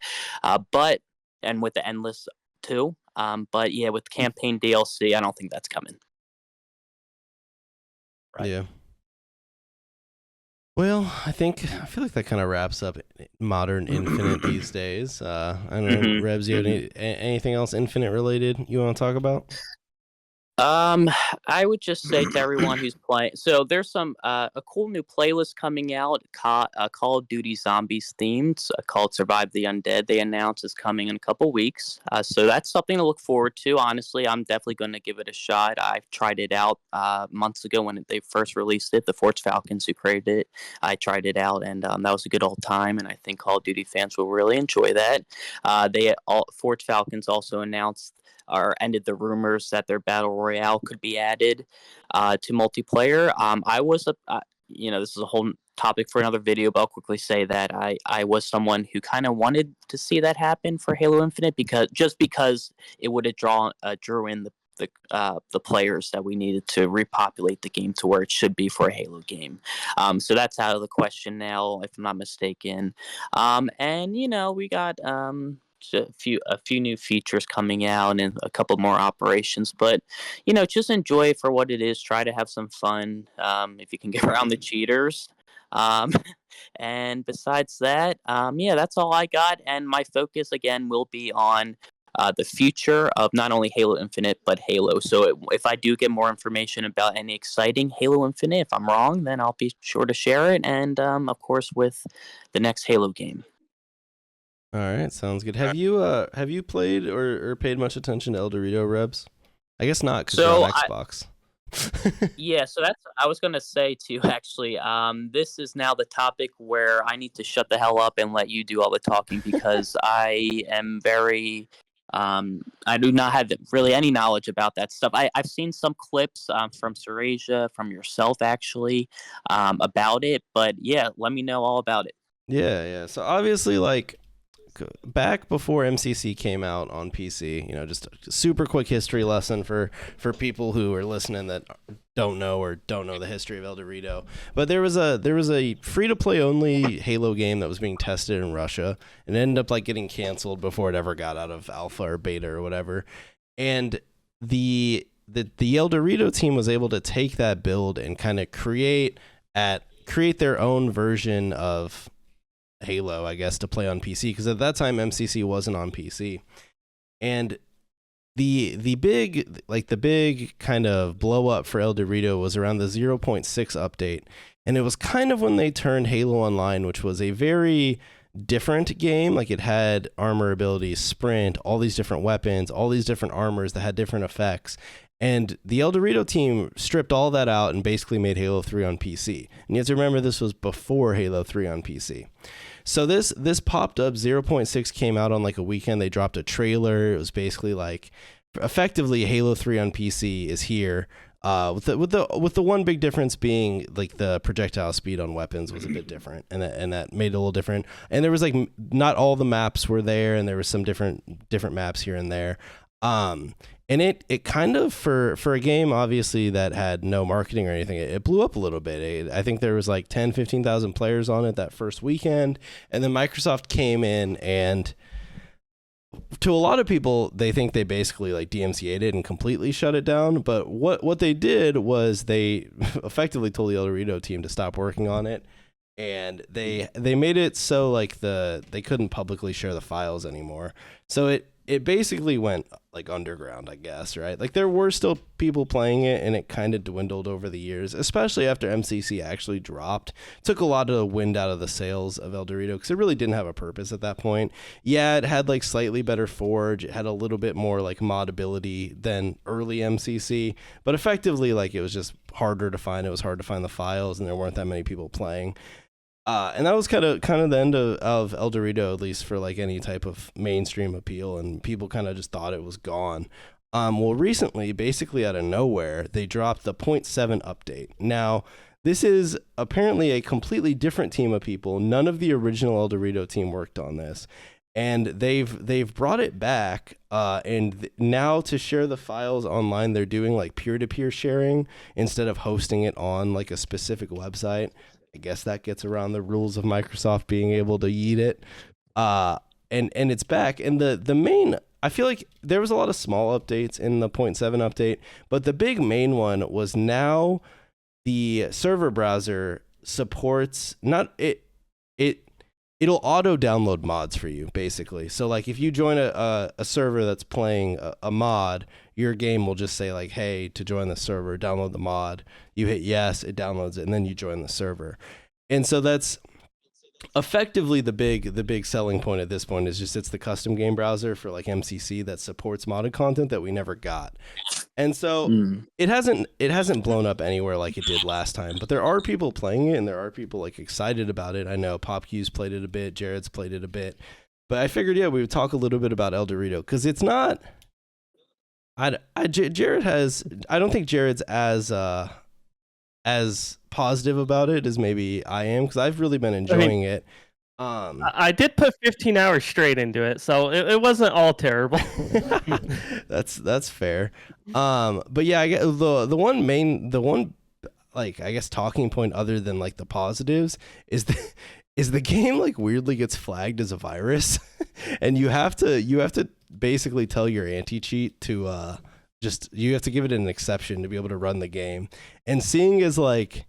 But and with the Endless too. But yeah, with campaign DLC, I don't think that's coming. Right. Yeah. Well, I feel like that kind of wraps up modern Infinite these days. I don't know, Mhm. Rebs, you have anything else Infinite related you want to talk about? I would just say to everyone who's playing. So there's a cool new playlist coming out, Call of Duty Zombies themed, called Survive the Undead. They announced is coming in a couple weeks. So that's something to look forward to. Honestly, I'm definitely going to give it a shot. I've tried it out months ago when they first released it. The Forge Falcons who created it, I tried it out, and that was a good old time. And I think Call of Duty fans will really enjoy that. Forge Falcons also announced or ended the rumors that their battle royale could be added to multiplayer. This is a whole topic for another video, but I'll quickly say that I was someone who kind of wanted to see that happen for Halo Infinite, because it would have drew in the players that we needed to repopulate the game to where it should be for a Halo game. So that's out of the question now, if I'm not mistaken. And we got a few new features coming out and a couple more operations, but just enjoy it for what it is. Try to have some fun, if you can get around the cheaters. um, and besides that, yeah, that's all I got, and my focus again will be on the future of not only Halo Infinite but Halo. So if I do get more information about any exciting Halo Infinite, if I'm wrong, then I'll be sure to share it, and of course with the next Halo game. All right, sounds good. Have you played or paid much attention to El Dorito, Rebs? I guess not, because you're on Xbox. Yeah, so I was gonna say too, actually. This is now the topic where I need to shut the hell up and let you do all the talking, because I am very I do not have really any knowledge about that stuff. I've seen some clips from Serasia, from yourself actually, about it, but yeah, let me know all about it. Yeah. So obviously, like, back before MCC came out on PC, just a super quick history lesson for people who are listening that don't know the history of El Dorito. But there was a free to play only Halo game that was being tested in Russia, and it ended up like getting canceled before it ever got out of alpha or beta or whatever. And the El Dorito team was able to take that build and kind of create their own version of Halo, I guess, to play on PC, because at that time MCC wasn't on PC. And the big kind of blow up for El Dorito was around the 0.6 update, and it was kind of when they turned Halo Online, which was a very different game. Like, it had armor abilities, sprint, all these different weapons, all these different armors that had different effects. And the El Dorito team stripped all that out and basically made Halo 3 on PC. And you have to remember, this was before Halo 3 on PC. So this popped up. 0.6 came out on like a weekend. They dropped a trailer. It was basically like, effectively, Halo 3 on PC is here. With the one big difference being, like, the projectile speed on weapons was a bit different, and that made it a little different. And there was like not all the maps were there, and there was some different maps here and there. And it kind of, for a game obviously that had no marketing or anything, it blew up a little bit. I think there was like 15,000 players on it that first weekend, and then Microsoft came in, and to a lot of people, they think they basically like DMCA'd it and completely shut it down. But what they did was they effectively told the El Dorito team to stop working on it, and they made it so like they couldn't publicly share the files anymore. So it basically went like underground, I guess, right? Like, there were still people playing it, and it kind of dwindled over the years, especially after MCC actually dropped. Took a lot of the wind out of the sails of El Dorito, because it really didn't have a purpose at that point. Yeah, it had like slightly better Forge. It had a little bit more like mod ability than early MCC, but effectively, like, it was just harder to find. It was hard to find the files, and there weren't that many people playing. And that was kind of the end of El Dorito, at least for like any type of mainstream appeal, and people kind of just thought it was gone. Well, recently, basically out of nowhere, they dropped the 0.7 update. Now, this is apparently a completely different team of people. None of the original El Dorito team worked on this, and they've brought it back. Now to share the files online, they're doing like peer-to-peer sharing instead of hosting it on like a specific website. I guess that gets around the rules of Microsoft being able to yeet it. And it's back. And the main, I feel like there was a lot of small updates in the 0.7 update, but the big main one was now the server browser supports it'll auto download mods for you, basically. So like if you join a server that's playing a mod, your game will just say like, hey, to join the server, download the mod. You hit yes, it downloads it, and then you join the server. And so that's effectively the big selling point at this point is just it's the custom game browser for like MCC that supports modded content that we never got. And so it hasn't blown up anywhere like it did last time, but there are people playing it and there are people like excited about it. I know PopQ's played it a bit, Jared's played it a bit, but I figured we would talk a little bit about El Dorito because it's not. Jared has. I don't think Jared's as positive about it as maybe I am because I've really been enjoying it. I did put 15 hours straight into it, so it wasn't all terrible. That's fair. But yeah, I get the one like I guess talking point other than like the positives is the game like weirdly gets flagged as a virus, and you have to basically tell your anti-cheat to you have to give it an exception to be able to run the game. And seeing as like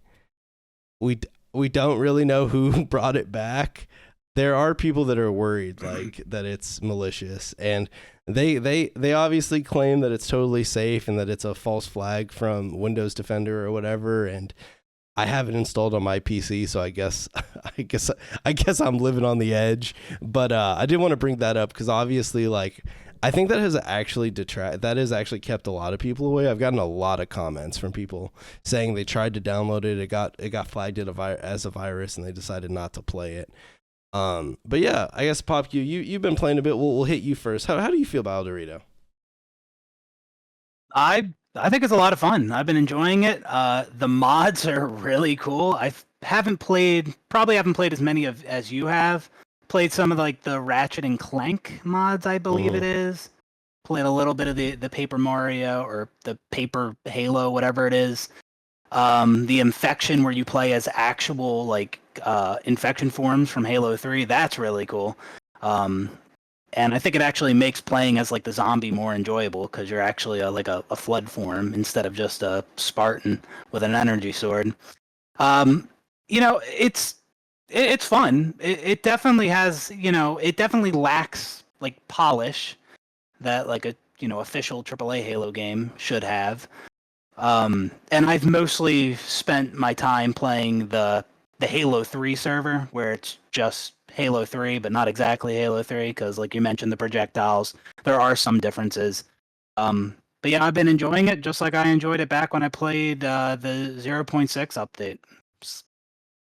we don't really know who brought it back, there are people that are worried like that it's malicious, and they obviously claim that it's totally safe and that it's a false flag from Windows Defender or whatever. And I have it installed on my PC, so I guess I'm living on the edge. But I did want to bring that up because obviously, like, I think that has actually kept a lot of people away. I've gotten a lot of comments from people saying they tried to download it, it got flagged as a virus, and they decided not to play it. But yeah, I guess PopQ, you've been playing a bit. We'll hit you first. How do you feel about El Dorito? I think it's a lot of fun. I've been enjoying it. The mods are really cool. I haven't played as many as you have. Played some of like the Ratchet and Clank mods, I believe it is. Played a little bit of the Paper Mario or the Paper Halo, whatever it is. The Infection, where you play as actual like infection forms from Halo 3. That's really cool. And I think it actually makes playing as like the zombie more enjoyable because you're actually like a flood form instead of just a Spartan with an energy sword. It's fun. It definitely has, it definitely lacks like polish that like a official AAA Halo game should have. And I've mostly spent my time playing the Halo 3 server where it's just Halo 3, but not exactly Halo 3 because, like you mentioned, the projectiles, there are some differences. But yeah, I've been enjoying it just like I enjoyed it back when I played the 0.6 update.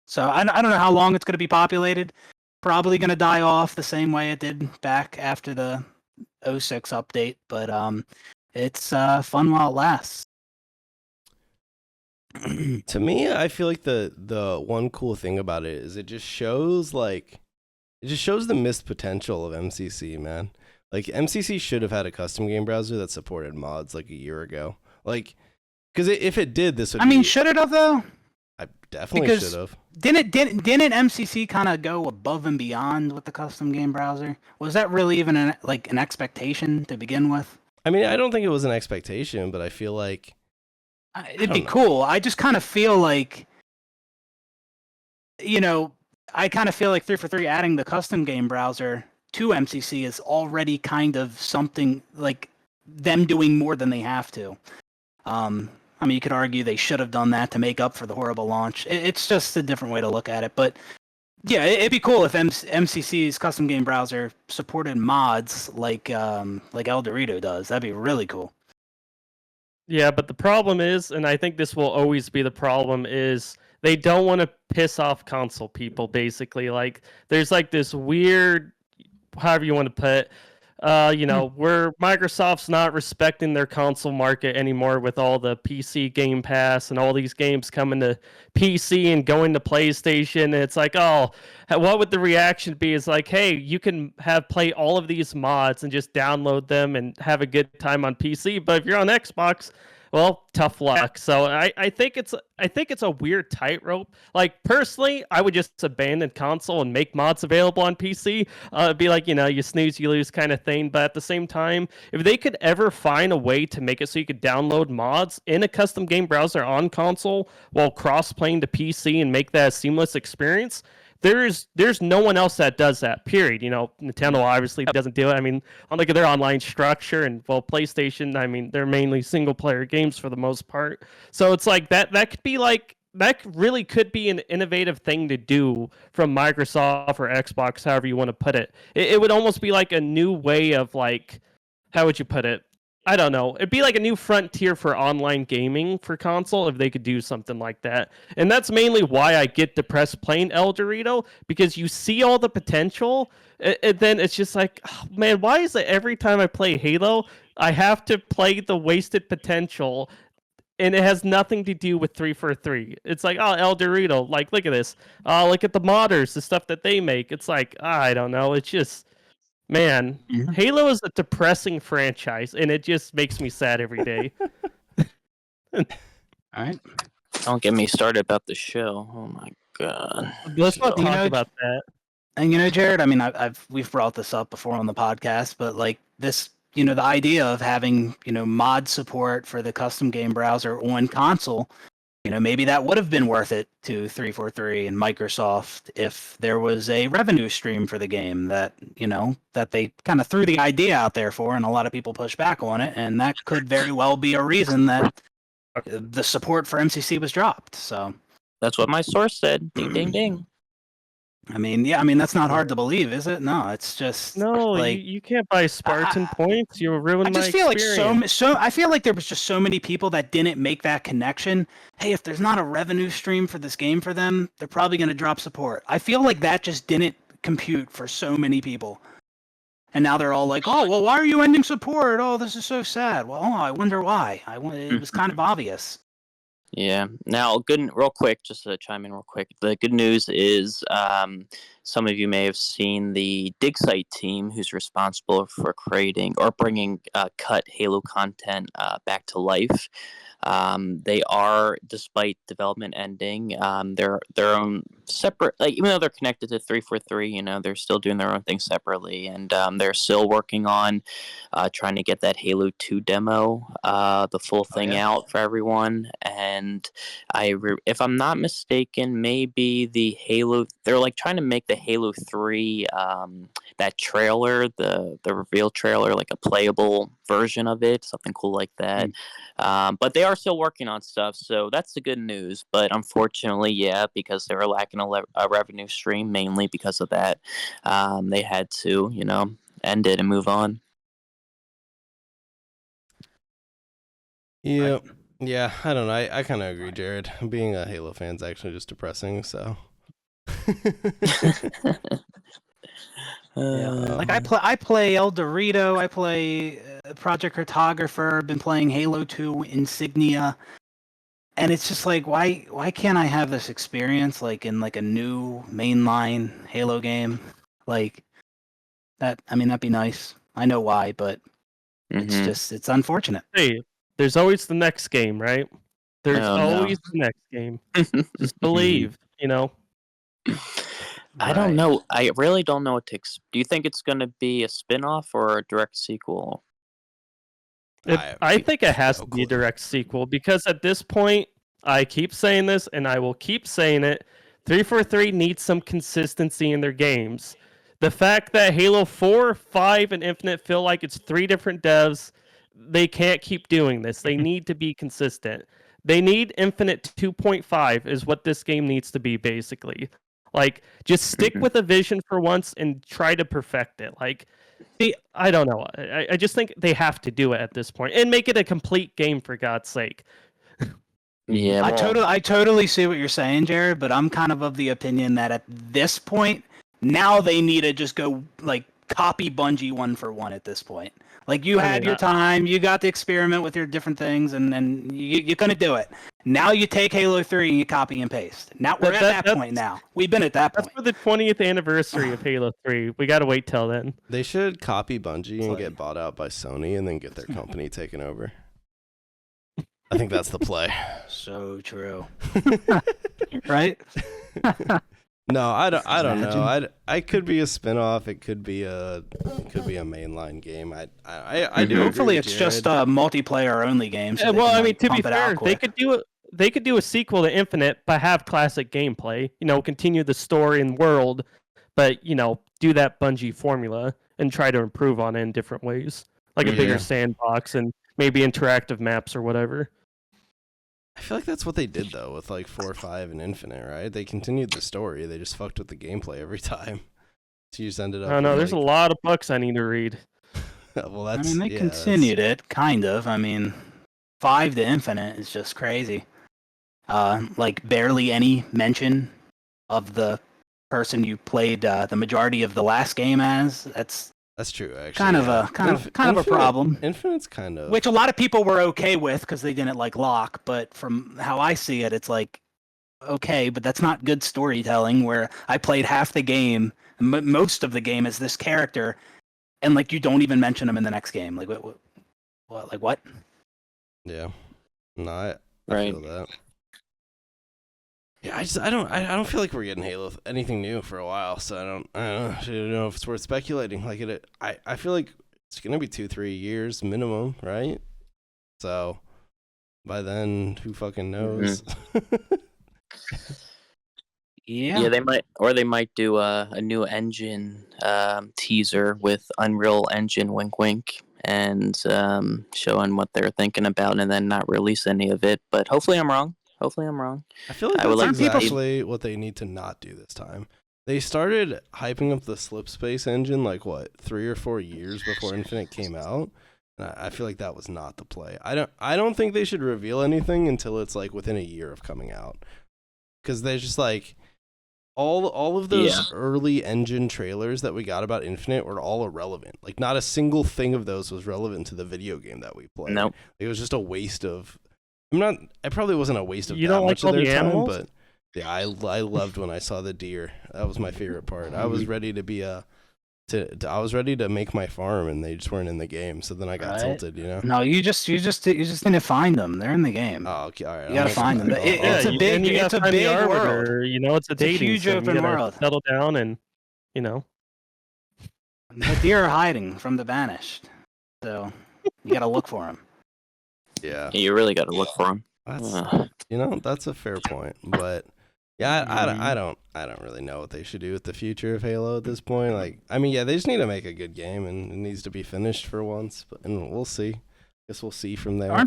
So I don't know how long it's going to be populated. Probably going to die off the same way it did back after the 06 update, but it's fun while it lasts. To me, I feel like the one cool thing about it is it just shows the missed potential of MCC, man. Like MCC should have had a custom game browser that supported mods like a year ago. Like, because if it did, this would. Should it have though? I definitely should have. Didn't MCC kind of go above and beyond with the custom game browser? Was that really even an expectation to begin with? I mean, I don't think it was an expectation, but I feel like it'd be cool. I just kind of feel like, I kind of feel like 343 adding the custom game browser to MCC is already kind of something like them doing more than they have to. I mean, you could argue they should have done that to make up for the horrible launch. It's just a different way to look at it. But yeah, it'd be cool if MCC's custom game browser supported mods like El Dorito does. That'd be really cool. Yeah, but the problem is, and I think this will always be the problem, is they don't want to piss off console people, basically. Like, there's like this weird, however you want to put it, where Microsoft's not respecting their console market anymore with all the PC Game Pass and all these games coming to PC and going to PlayStation. And it's like, oh, what would the reaction be? Is like, hey, you can play all of these mods and just download them and have a good time on PC. But if you're on Xbox, well, tough luck. So I think it's a weird tightrope. Like, personally, I would just abandon console and make mods available on PC. It'd be like, you snooze, you lose kind of thing. But at the same time, if they could ever find a way to make it so you could download mods in a custom game browser on console while cross-playing to PC and make that a seamless experience, there's no one else that does that, period. Nintendo obviously doesn't do it. I mean, look at their online structure, and PlayStation, I mean, they're mainly single player games for the most part. So it's like that could be like, that really could be an innovative thing to do from Microsoft or Xbox, however you want to put it. It would almost be like a new way of, like, how would you put it? I don't know. It'd be like a new frontier for online gaming for console if they could do something like that. And that's mainly why I get depressed playing El Dorito, because you see all the potential, and then it's just like, oh, man, why is it every time I play Halo, I have to play the wasted potential, and it has nothing to do with 343. It's like, oh, El Dorito, like, look at this. Look at the modders, the stuff that they make. It's like, I don't know. It's just... Man, Halo is a depressing franchise, and it just makes me sad every day. All right. Don't get me started about the show. Oh my god. Let's not You talk know, about that. And Jared, I mean, we've brought this up before on the podcast, but like this, the idea of having mod support for the custom game browser on console, maybe that would have been worth it to 343 and Microsoft if there was a revenue stream for the game that that they kind of threw the idea out there for, and a lot of people pushed back on it, and that could very well be a reason that the support for MCC was dropped. So That's what my source said. Ding, ding, ding. I mean, yeah, I mean that's not hard to believe, is it? No, it's just No, like you can't buy Spartan points. You'll ruin I my just feel experience. like I feel like there was just so many people that didn't make that connection. Hey, if there's not a revenue stream for this game for them, they're probably going to drop support. I feel like that just didn't compute for so many people. And now they're all like, "Oh, well, why are you ending support? Oh, this is so sad." Well, I wonder why. It was kind of obvious. Yeah. Now, real quick, just to chime in real quick. The good news is some of you may have seen the DigSite team, who's responsible for creating or bringing cut Halo content back to life. They are, despite development ending, their own separate. Like, even though they're connected to 343, they're still doing their own thing separately, and they're still working on trying to get that Halo 2 demo, the full thing out for everyone. And if I'm not mistaken, maybe the Halo, they're like trying to make the Halo 3 that trailer, the reveal trailer, like a playable version of it, something cool like that. But they are still working on stuff, so that's the good news. But unfortunately, yeah, because they were lacking a revenue stream, mainly because of that, they had to, end it and move on. Yeah. Yeah, I don't know. I kind of agree, Jared. Being a Halo fan is actually just depressing, so. Like I play El Dorito, I play Project Cartographer, been playing Halo 2 Insignia, and it's just like, why can't I have this experience like in like a new mainline Halo game? Like that, I mean, that'd be nice. I know why, but it's unfortunate. Hey, there's always the next game, right? There's always the next game. Just believe, I don't know. I really don't know what to do you think it's going to be a spin-off or a direct sequel? I think it has to be a direct sequel, because at this point, I keep saying this and I will keep saying it, 343 needs some consistency in their games. The fact that Halo 4, 5, and Infinite feel like it's 3 different devs, they can't keep doing this. They need to be consistent. They need Infinite 2.5 is what this game needs to be, basically. Like, just stick with a vision for once and try to perfect it. Like, I don't know. I just think they have to do it at this point and make it a complete game, for God's sake. Yeah, I totally see what you're saying, Jared, but I'm kind of the opinion that at this point, now they need to just go like copy Bungie one for one at this point. Like you had your time, you got to experiment with your different things, and you're gonna do it. Now you take Halo 3 and you copy and paste. Now we're at that point now. We've been at that point. That's for the 20th anniversary of Halo 3. We gotta wait till then. They should copy Bungie and get bought out by Sony and then get their company taken over. I think that's the play. So true. Right? No, I don't know. I could be a spinoff. It could be a mainline game. I do. Hopefully, it's just a multiplayer only game. So well, can, I mean, to be pump it fair, out quick. they could do a sequel to Infinite, but have classic gameplay. You know, continue the story and world, but you know, do that Bungie formula and try to improve on it in different ways, like a bigger sandbox and maybe interactive maps or whatever. I feel like that's what they did though with like 4, 5, and Infinite, right? They continued the story. They just fucked with the gameplay every time. So you just ended up. I know there's a lot of books I need to read. Well, that's. I mean, they continued it kind of. I mean, 5 to Infinite is just crazy. Like barely any mention of the person you played the majority of the last game as. That's true, actually. Kind of a problem. Infinite's kind of which a lot of people were okay with because they didn't like Locke. But from how I see it, it's like okay, but that's not good storytelling. Where I played half the game, most of the game as this character, and like you don't even mention him in the next game. Like what? Like what? Yeah. No, I Right. feel that. Yeah, I don't feel like we're getting Halo anything new for a while, so I don't know if it's worth speculating. Like I feel like it's gonna be 2-3 years minimum, right? So by then, who fucking knows? Yeah, they might do a new engine teaser with Unreal Engine, wink wink, and showing what they're thinking about, and then not release any of it. But hopefully I'm wrong. I feel like that's exactly what they need to not do this time. They started hyping up the Slipspace engine like what 3 or 4 years before Infinite came out, and I feel like that was not the play. I don't think they should reveal anything until it's like within a year of coming out, because they're just like all of those early engine trailers that we got about Infinite were all irrelevant. Like not a single thing of those was relevant to the video game that we played. Nope. It was just a waste of. It probably wasn't a waste of You that don't much like of all their the time, animals? but yeah, I loved when I saw the deer. That was my favorite part. I was ready to be I was ready to make my farm, and they just weren't in the game. So then I got tilted, you know. No, you just didn't find them. They're in the game. Oh, okay, all right. You gotta find them. It's a big world. You know, it's a dating huge sim. open You gotta world. settle down, and you know. The deer are hiding from the banished, so you gotta look for them. Yeah, You really got to look for them. That's a fair point, but yeah, I don't really know what they should do with the future of Halo at this point. Like, I mean, yeah, they just need to make a good game, and it needs to be finished for once. And we'll see. Guess we'll see from there. Are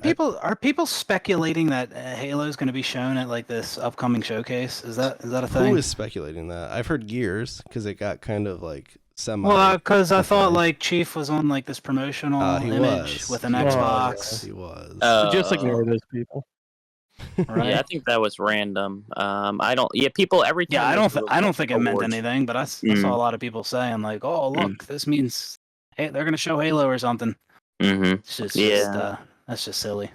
people speculating that Halo is going to be shown at like this upcoming showcase? Is that a thing? Who is speculating that? I've heard Gears because it got kind of like semi. Well, because I thought like Chief was on like this promotional image with an Xbox. He was. Just ignore those people. Right? Yeah, I think that was random. I don't. Yeah, people every time. Yeah, I don't think it meant awards. anything, but I saw a lot of people saying like, "Oh, look, this means hey, they're gonna show Halo or something." Mm-hmm. It's just, that's just silly.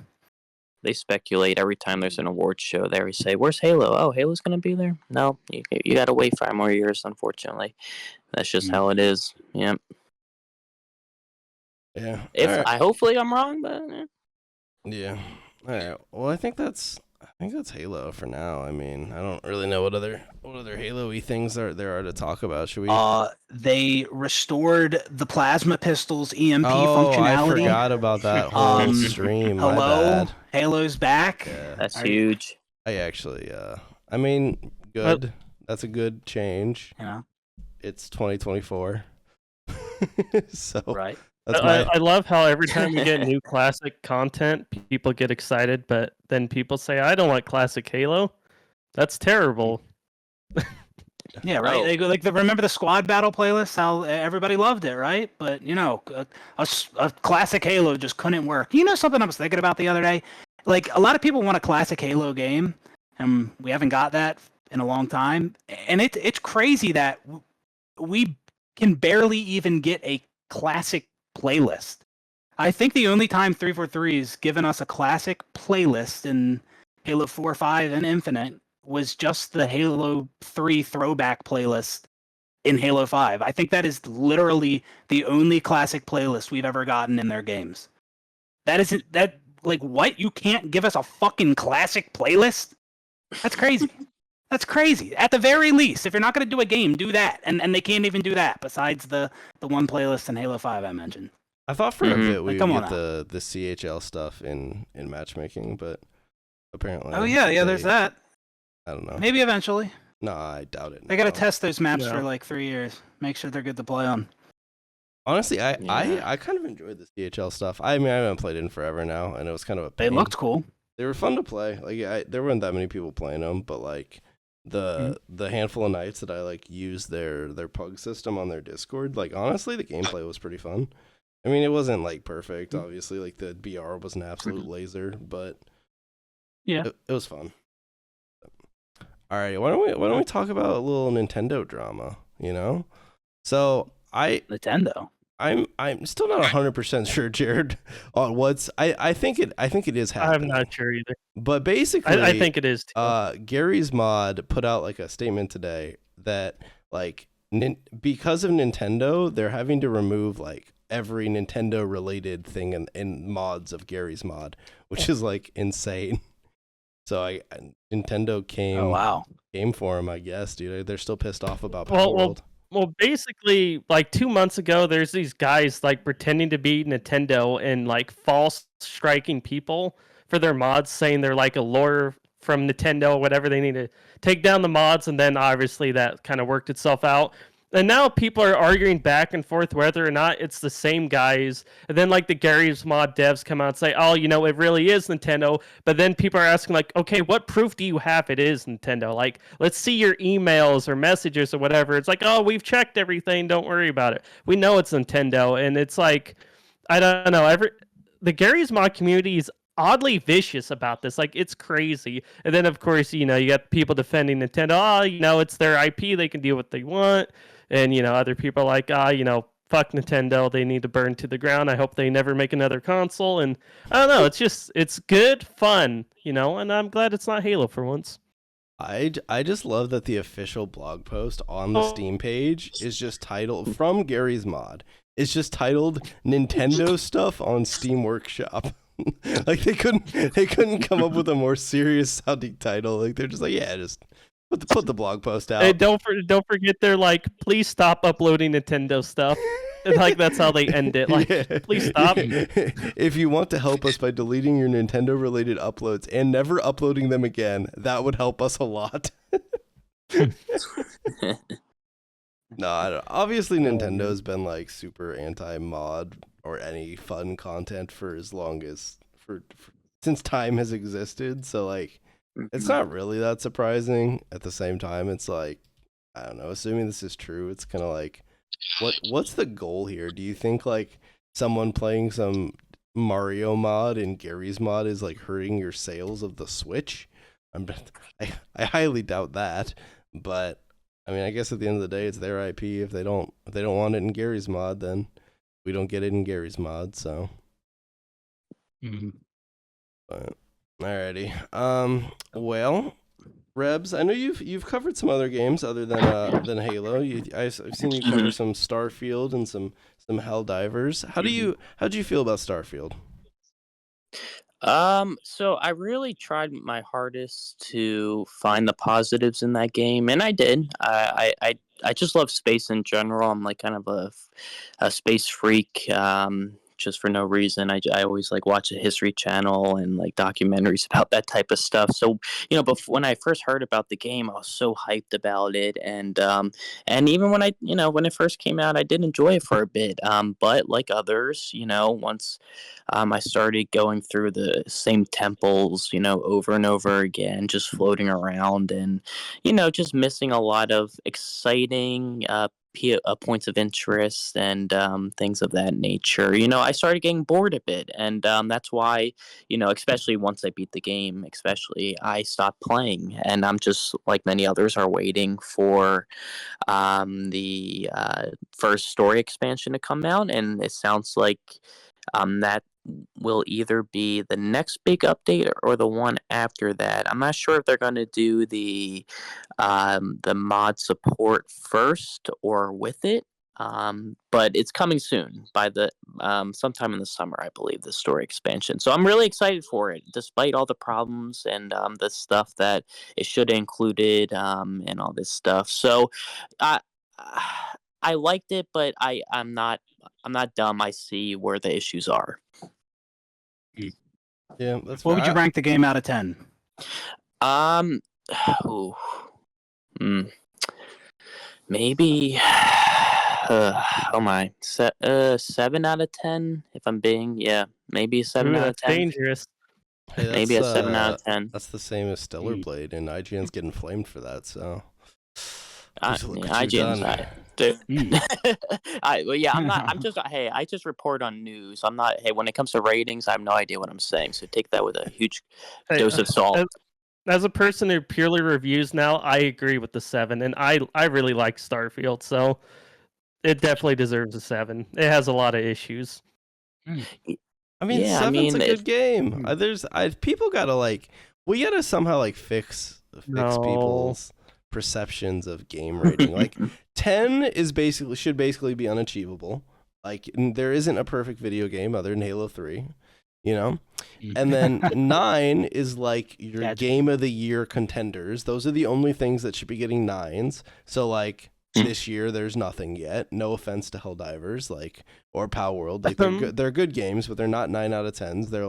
They speculate every time there's an awards show. They always say, "Where's Halo? Oh, Halo's gonna be there." No, you got to wait 5 more years. Unfortunately, that's just how it is. Yeah. Yeah. Hopefully I'm wrong, but yeah. All right. Well, I think that's Halo for now. I mean, I don't really know what other Halo-y things there are to talk about. Should we? They restored the plasma pistols EMP functionality. functionality. I forgot about that whole stream. My Hello, bad. Halo's back. Yeah. that's huge. I actually, I mean, good. That's a good change. You know, It's 2024. So right? I love how every time we get new classic content, people get excited, but then people say, "I don't like classic Halo." That's terrible. Yeah, right. Oh. They go like remember the squad battle playlist? How everybody loved it, right? But a classic Halo just couldn't work. You know something I was thinking about the other day? Like a lot of people want a classic Halo game, and we haven't got that in a long time. And it's crazy that we can barely even get a classic playlist. I think the only time 343 has given us a classic playlist in Halo 4, 5, and Infinite was just the Halo 3 throwback playlist in Halo 5. I think that is literally the only classic playlist we've ever gotten in their games. That isn't that like what? You can't give us a fucking classic playlist? That's crazy. That's crazy. At the very least, if you're not going to do a game, do that. And they can't even do that besides the one playlist in Halo 5 I mentioned. I thought for a bit we would come on get the CHL stuff in matchmaking, but apparently. Oh yeah, there's that. I don't know. Maybe eventually. No, I doubt it. They got to test those maps No. for like 3 years. Make sure they're good to play on. Honestly, I Yeah. kind of enjoyed the CHL stuff. I mean, I haven't played it in forever now, and it was kind of a They pain. looked cool. They were fun to play. Like there weren't that many people playing them, but like the handful of nights that I like used their pug system on their Discord, like honestly, the gameplay was pretty fun. I mean, it wasn't like perfect, obviously. Like the BR was an absolute laser, but Yeah. it was fun. All right, why don't we talk about a little Nintendo drama? You know, so Nintendo. I'm still not 100% sure, Jared, on what's I think it is I'm happening. not sure either. But basically, I think it is too. Gary's Mod put out like a statement today that like because of Nintendo, they're having to remove like every Nintendo related thing in mods of Gary's Mod, which is like insane. So Nintendo came for him, I guess, dude. They're still pissed off about Power World. Well, basically, like 2 months ago, there's these guys like pretending to be Nintendo and like false striking people for their mods, saying they're like a lawyer from Nintendo or whatever. They need to take down the mods, and then obviously that kind of worked itself out. And now people are arguing back and forth whether or not it's the same guys. And then like the Gary's Mod devs come out and say, oh, it really is Nintendo. But then people are asking like, okay, what proof do you have it is Nintendo? Like, let's see your emails or messages or whatever. It's like, oh, we've checked everything. Don't worry about it. We know it's Nintendo. And it's like, I don't know. The Gary's Mod community is oddly vicious about this. Like, it's crazy. And then, of course, you got people defending Nintendo. Oh, it's their IP. They can do what they want. And, other people are like, fuck Nintendo. They need to burn to the ground. I hope they never make another console. And I don't know. It's good fun, and I'm glad it's not Halo for once. I just love that the official blog post on the Steam page is just titled from Gary's Mod. It's just titled Nintendo stuff on Steam Workshop. Like they couldn't come up with a more serious sounding title. Like they're just like, yeah, just put the blog post out. Hey, don't forget they're like, please stop uploading Nintendo stuff. And like that's how they end it. Like, please stop. If you want to help us by deleting your Nintendo related uploads and never uploading them again, that would help us a lot. No, I don't. Obviously Nintendo's been like super anti-mod or any fun content for as long as since time has existed. So like it's not really that surprising. At the same time, it's like, I don't know, assuming this is true, it's kind of like, what's the goal here? Do you think like someone playing some Mario mod in Gary's Mod is like hurting your sales of the Switch? I highly doubt that, but I mean, I guess at the end of the day, it's their IP. If they don't want it in Gary's Mod, then we don't get it in Gary's Mod. So, but, alrighty. Well, Rebs, I know you've covered some other games other than Halo. I've seen you cover some Starfield and some Helldivers. How'd you feel about Starfield? So I really tried my hardest to find the positives in that game, and I did. I just love space in general. I'm like kind of a space freak. just for no reason. I always like watch a History Channel and like documentaries about that type of stuff. So before, when I first heard about the game, I was so hyped about it, and even when when it first came out, I did enjoy it for a bit. But like others, once I started going through the same temples, over and over again, just floating around, and just missing a lot of exciting points of interest and things of that nature. I started getting bored a bit, and that's why, especially once I beat the game, especially I stopped playing, and I'm just like many others are waiting for the first story expansion to come out, and it sounds like that will either be the next big update or the one after that. I'm not sure if they're going to do the mod support first or with it, but it's coming soon by the sometime in the summer, I believe, the story expansion. So I'm really excited for it, despite all the problems and the stuff that it should have included and all this stuff. So I liked it, but I'm not dumb. I see where the issues are. Yeah, that's What would you rank the game out of 10? Ooh, maybe. Oh my, 7 out of 10. If I'm being, maybe a 7 out of That's 10. dangerous. Hey, Maybe a 7 out of 10. That's the same as Stellar Blade, and IGN's getting flamed for that. So, IGN's not. Dude. I'm not. I'm just. Hey, I just report on news. I'm not. Hey, when it comes to ratings, I have no idea what I'm saying. So take that with a huge dose of salt. As a person who purely reviews now, I agree with the 7, and I really like Starfield, so it definitely deserves a 7. It has a lot of issues. I mean, 7's a good game. People gotta we gotta somehow fix people's perceptions of game rating. Like 10 is should basically be unachievable. Like there isn't a perfect video game other than Halo 3, and then 9 is like your game of the year contenders. Those are the only things that should be getting 9s. So this year there's nothing yet. No offense to Helldivers or Palworld. They're good games, but they're not 9 out of 10s. They're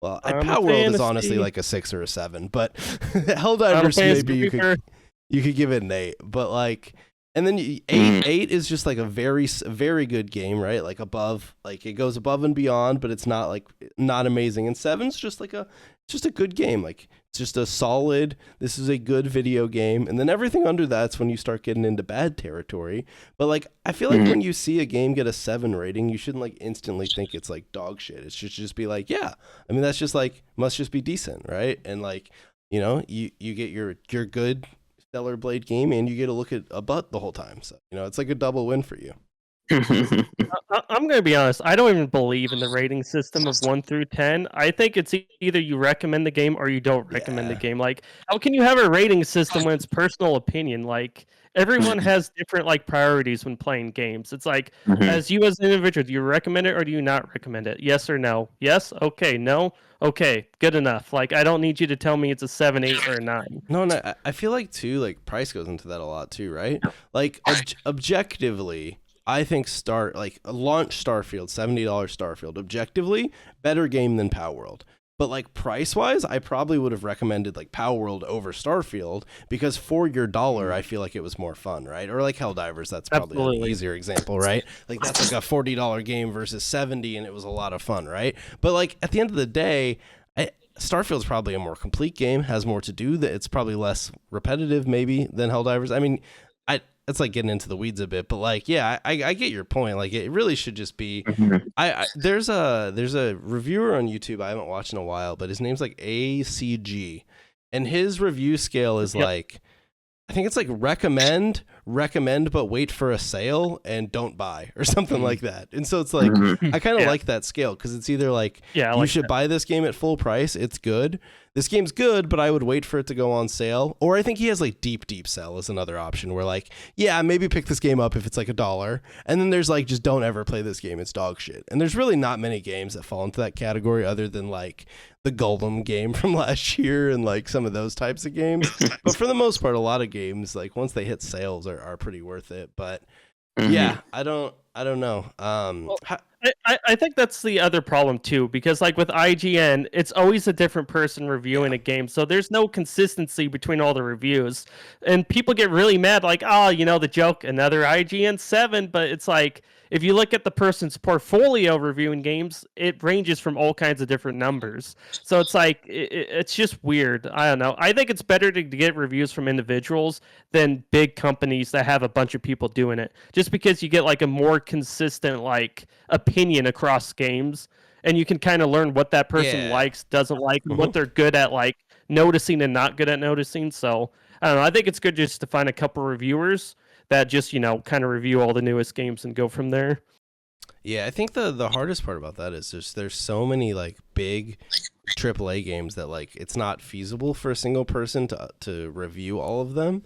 Palworld is honestly like a 6 or a 7, but Helldivers maybe you could give it an 8, but and then 8 is just a very, very good game, right? Above, it goes above and beyond, but it's not not amazing. And 7's just just a good game. It's just a solid, this is a good video game. And then everything under that's when you start getting into bad territory. But I feel when you see a game get a 7 rating, you shouldn't instantly think it's dog shit. It should just be yeah. I mean, that's just must just be decent, right? And you get your good Stellar Blade game, and you get to look at a butt the whole time. So it's a double win for you. I'm going to be honest. I don't even believe in the rating system of 1 through 10. I think it's either you recommend the game or you don't recommend the game. How can you have a rating system when it's personal opinion? Everyone has different priorities when playing games. It's as you as an individual, do you recommend it or do you not recommend it? Yes or no? Yes? Okay. No? Okay. Good enough. I don't need you to tell me it's a 7, 8, or a 9. No, I feel too, price goes into that a lot too, right? Objectively, I think launch Starfield, $70 Starfield, objectively, better game than Palworld. But price-wise, I probably would have recommended Palworld over Starfield because for your dollar, I feel like it was more fun, right? Or Helldivers, that's probably an easier example, right? That's a $40 game versus $70, and it was a lot of fun, right? But at the end of the day, Starfield's probably a more complete game, has more to do. That it's probably less repetitive, maybe, than Helldivers. I mean, it's getting into the weeds a bit, but I get your point. It really should just be. There's a reviewer on YouTube I haven't watched in a while, but his name's ACG, and his review scale is I think it's recommend, but wait for a sale and don't buy or something like that. And so it's I kind of like that scale because it's either you should buy this game at full price. It's good. This game's good, but I would wait for it to go on sale. Or I think he has deep sell is another option where maybe pick this game up if it's $1. And then there's just don't ever play this game. It's dog shit. And there's really not many games that fall into that category other than the Golem game from last year and some of those types of games. But for the most part, a lot of games, once they hit sales are pretty worth it. But Yeah, I don't know. Well, I think that's the other problem too, because like with IGN, it's always a different person reviewing a game, so there's no consistency between all the reviews, and people get really mad, like, oh, the joke, another IGN 7, but it's like if you look at the person's portfolio reviewing games, it ranges from all kinds of different numbers, so it's like it's just weird. I don't know. I think it's better to get reviews from individuals than big companies that have a bunch of people doing it, just because you get like a more consistent like opinion across games, and you can kind of learn what that person Yeah. likes, doesn't like, and what they're good at like noticing and not good at noticing. So I don't know. I think it's good just to find a couple reviewers that just kind of review all the newest games and go from there. Yeah, I think the hardest part about that is there's so many like big AAA games that like it's not feasible for a single person to review all of them.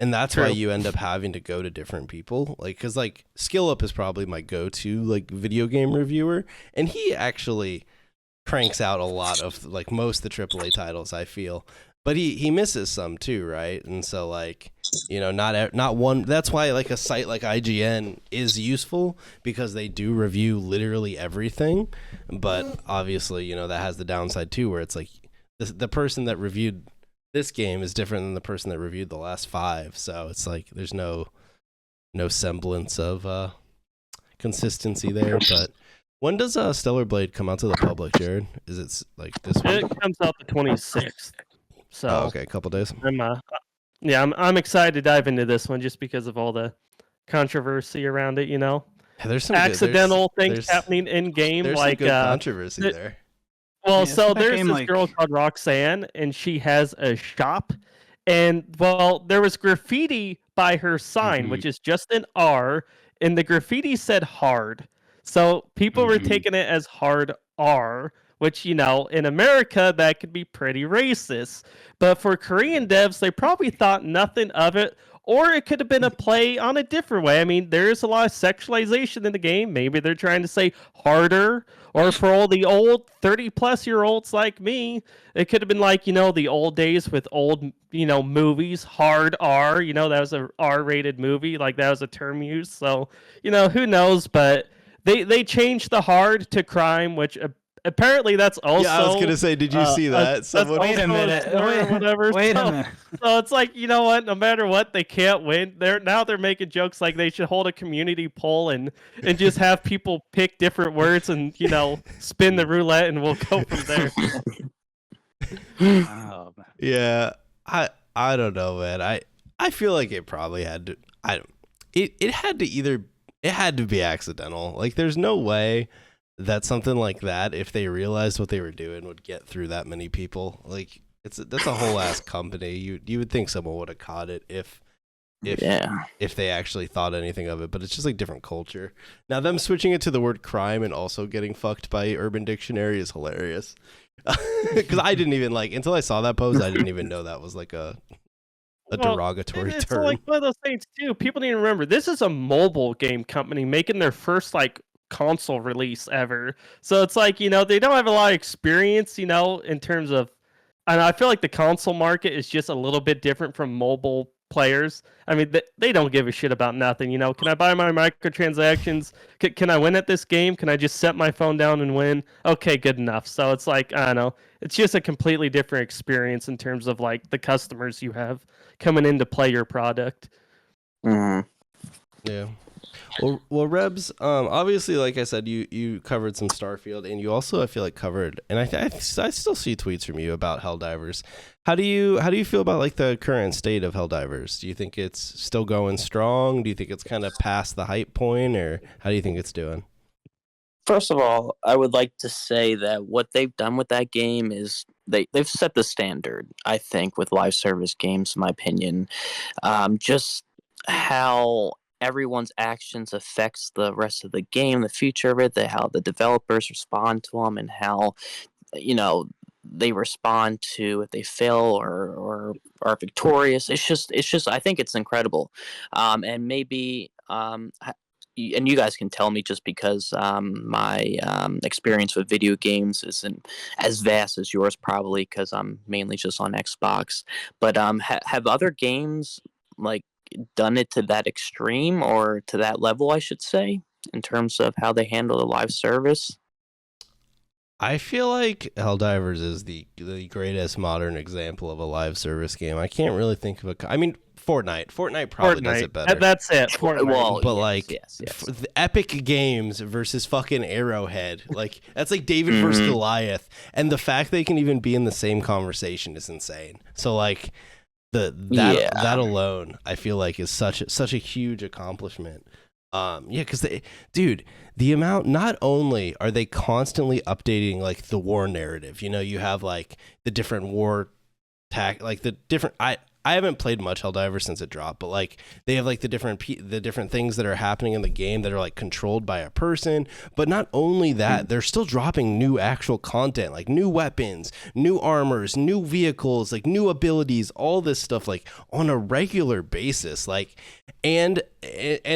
And that's why True. you end up having to go to different people. Like, cause like SkillUp is probably my go-to like video game reviewer, and he actually cranks out a lot of like most of the AAA titles, I feel. But he misses some too, right? And so like, not one. That's why like a site like IGN is useful, because they do review literally everything. But obviously, that has the downside too, where it's like the person that reviewed this game is different than the person that reviewed the last 5. So it's like there's no semblance of consistency there. But when does Stellar Blade come out to the public, Jared? Is it like this week? It comes out the 26th. So Okay, a couple days. I'm excited to dive into this one just because of all the controversy around it. Yeah, there's some Accidental things there's- happening in game, There's like some good controversy th- there. well, Yeah, so that there's game, this like- girl called Roxanne, and she has a shop. And, well, there was graffiti by her sign, which is just an R, and the graffiti said hard. So people were taking it as hard R, which, in America, that could be pretty racist. But for Korean devs, they probably thought nothing of it, or it could have been a play on a different way. I mean, there's a lot of sexualization in the game. Maybe they're trying to say harder, or for all the old 30-plus-year-olds like me, it could have been like, the old days with old, movies, hard R, that was a R-rated movie, like that was a term used. So, who knows, but they changed the hard to crime, which apparently that's also. Yeah, I was gonna say, did you see that? Someone. Wait a minute. Or whatever. Wait so, a minute. So it's like, you know what? No matter what, they can't win. They're making jokes like they should hold a community poll and just have people pick different words and spin the roulette, and we'll go from there. Oh, man. Yeah, I don't know, man. I feel like it probably had to. It had to be accidental. Like, there's no way that something like that, if they realized what they were doing, would get through that many people. Like, that's a whole ass company. You would think someone would have caught it if they actually thought anything of it. But it's just like different culture. Now, them switching it to the word crime and also getting fucked by Urban Dictionary is hilarious. Because I didn't even until I saw that post, I didn't even know that was like a derogatory It's term. like one of those things too. People need to remember this is a mobile game company making their first console release ever. So it's like, they don't have a lot of experience, in terms of, and I feel like the console market is just a little bit different from mobile players. I mean, they don't give a shit about nothing. Can I buy my microtransactions? Can I win at this game? Can I just set my phone down and win? Okay, good enough. So it's like, I don't know. It's just a completely different experience in terms of the customers you have coming in to play your product. Mhm. Yeah. Well, Rebs, obviously, like I said, you covered some Starfield, and you also, I feel like, covered, and I still see tweets from you about Helldivers. How do you feel about the current state of Helldivers? Do you think it's still going strong? Do you think it's kind of past the hype point, or how do you think it's doing? First of all, I would like to say that what they've done with that game is they've set the standard, I think, with live service games, in my opinion. Just how everyone's actions affects the rest of the game, the future of it, how the developers respond to them, and how they respond to if they fail or are victorious. It's just I think it's incredible, and maybe and you guys can tell me, just because my experience with video games isn't as vast as yours, probably because I'm mainly just on Xbox. But have other games done it to that extreme, or to that level, I should say, in terms of how they handle the live service. I feel like Helldivers is the greatest modern example of a live service game. I can't really think of I mean, Fortnite probably does it better. That's it. Fortnite. Well, But yes, like yes. the Epic Games versus fucking Arrowhead, like that's like David versus Goliath, and the fact they can even be in the same conversation is insane. So like that alone, I feel like is such a huge accomplishment. Because the amount, not only are they constantly updating like the war narrative, you have like the different war like the different I haven't played much Helldivers since it dropped, but like they have like the different things that are happening in the game that are like controlled by a person. But not only that, they're still dropping new actual content, like new weapons, new armors, new vehicles, like new abilities, all this stuff like on a regular basis. Like and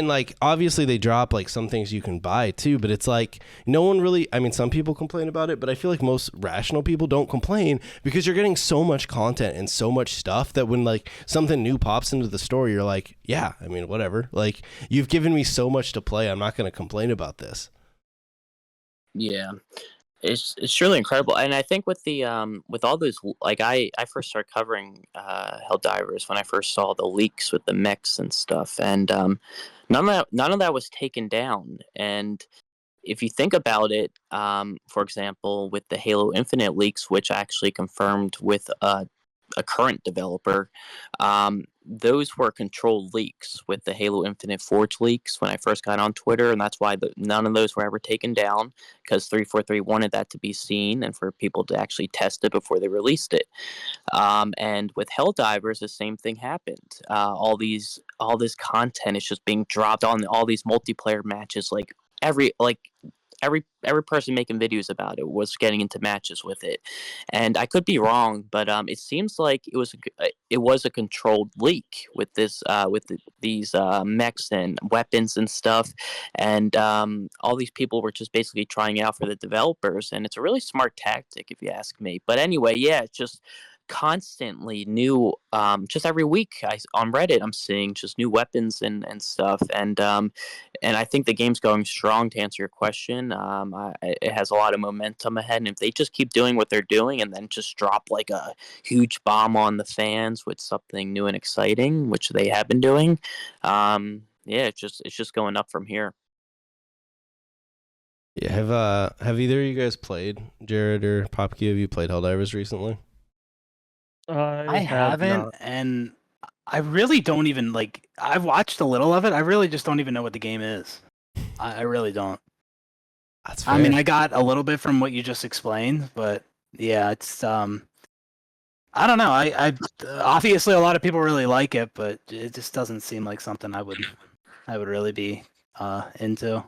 like obviously they drop like some things you can buy too, but it's like no one really, I mean, some people complain about it, but I feel like most rational people don't complain because you're getting so much content and so much stuff that when like something new pops into the store, you're like, yeah, I mean, whatever. Like you've given me so much to play, I'm not going to complain about this. Yeah. It's really incredible, and I think with the with all those, like I first started covering Helldivers when I first saw the leaks with the mechs and stuff, and none of that was taken down. And if you think about it, for example, with the Halo Infinite leaks, which I actually confirmed with a current developer, those were controlled leaks with the Halo Infinite Forge leaks when I first got on Twitter, and that's why none of those were ever taken down, because 343 wanted that to be seen and for people to actually test it before they released it. And with Helldivers, the same thing happened. All this content is just being dropped on all these multiplayer matches, like every person making videos about it was getting into matches with it. And I could be wrong, but it seems like it was a controlled leak with this these mechs and weapons and stuff. And all these people were just basically trying it out for the developers, and it's a really smart tactic if you ask me. But anyway, yeah, it's just constantly new, just every week on Reddit I'm seeing just new weapons and stuff. And I think the game's going strong, to answer your question. It has a lot of momentum ahead, and if they just keep doing what they're doing and then just drop like a huge bomb on the fans with something new and exciting, which they have been doing, yeah, it's just going up from here. Yeah, have either of you guys played, Jared or Popke? Have you played Helldivers recently? I haven't, and I really don't even like. I've watched a little of it. I really just don't even know what the game is. I really don't. That's fair. I mean, I got a little bit from what you just explained, but yeah, it's I don't know. I obviously a lot of people really like it, but it just doesn't seem like something I would really be into.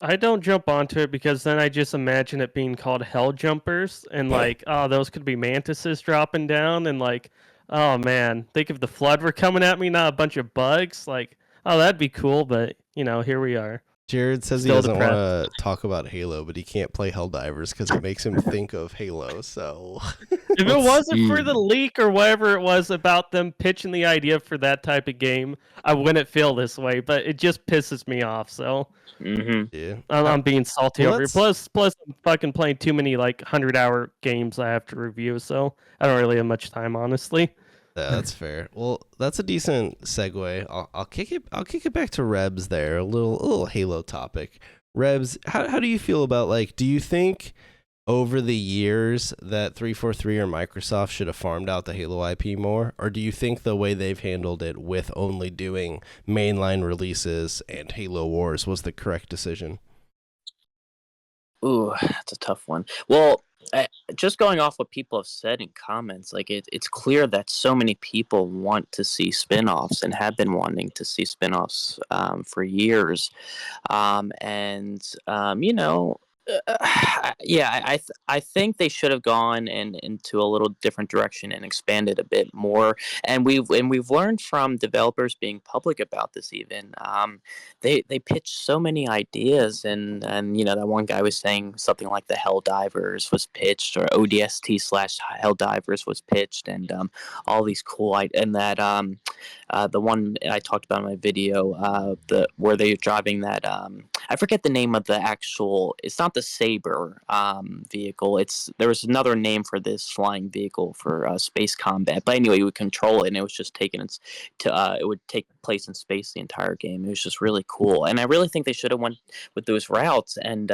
I don't jump onto it because then I just imagine it being called Hell Jumpers, and like, oh, those could be mantises dropping down, and like, oh man, think if the flood were coming at me, not a bunch of bugs. Like, oh, that'd be cool, but here we are. Jared says Still he doesn't want to talk about Halo, but he can't play Helldivers because it makes him think of Halo. So if it wasn't for the leak or whatever it was about them pitching the idea for that type of game, I wouldn't feel this way. But it just pisses me off. So yeah, I'm being salty well, over here. Plus, I'm fucking playing too many like 100-hour games I have to review. So I don't really have much time, honestly. Yeah, that's fair. Well, that's a decent segue. I'll kick it back to Rebs there. A little Halo topic. Rebs, how do you feel about, like, do you think over the years that 343 or Microsoft should have farmed out the Halo IP more, or do you think the way they've handled it with only doing mainline releases and Halo Wars was the correct decision? Ooh, that's a tough one. Well, just going off what people have said in comments, like it's clear that so many people want to see spin-offs and have been wanting to see spin-offs for years. Yeah, I think they should have gone into a little different direction and expanded a bit more. And we've learned from developers being public about this. Even they pitched so many ideas, and that one guy was saying something like the Helldivers was pitched, or ODST / Helldivers was pitched, and all these cool and that the one I talked about in my video, where they're driving that. I forget the name of the actual. It's not the Saber vehicle. There was another name for this flying vehicle for space combat. But anyway, you would control it, and it was just it would take place in space the entire game. It was just really cool, and I really think they should have went with those routes. And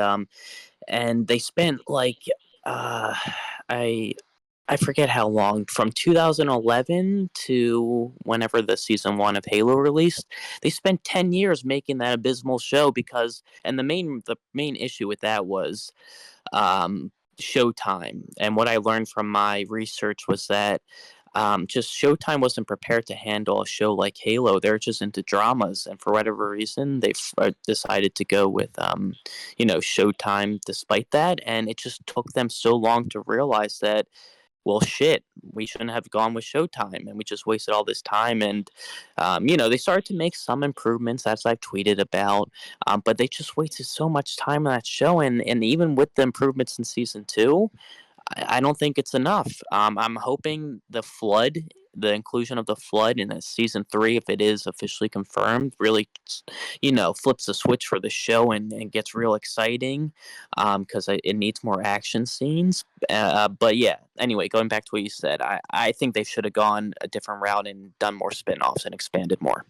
they spent like I forget how long, from 2011 to whenever the season 1 of Halo released. They spent 10 years making that abysmal show and the main issue with that was Showtime. And what I learned from my research was that just Showtime wasn't prepared to handle a show like Halo. They're just into dramas, and for whatever reason, they decided to go with Showtime despite that. And it just took them so long to realize that, well, shit, we shouldn't have gone with Showtime, and we just wasted all this time. And they started to make some improvements, as I've tweeted about, but they just wasted so much time on that show. And even with the improvements in season 2, I don't think it's enough. I'm hoping the inclusion of the Flood in season 3, if it is officially confirmed, really, flips the switch for the show and gets real exciting, because it needs more action scenes. But yeah, anyway, going back to what you said, I think they should have gone a different route and done more spin-offs and expanded more.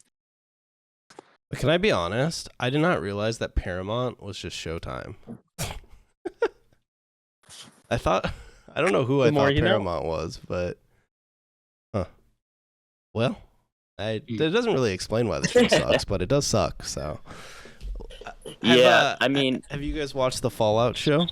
Can I be honest? I did not realize that Paramount was just Showtime. I don't know who I thought Paramount was, but well, it doesn't really explain why the show sucks, but it does suck. So have you guys watched the Fallout show?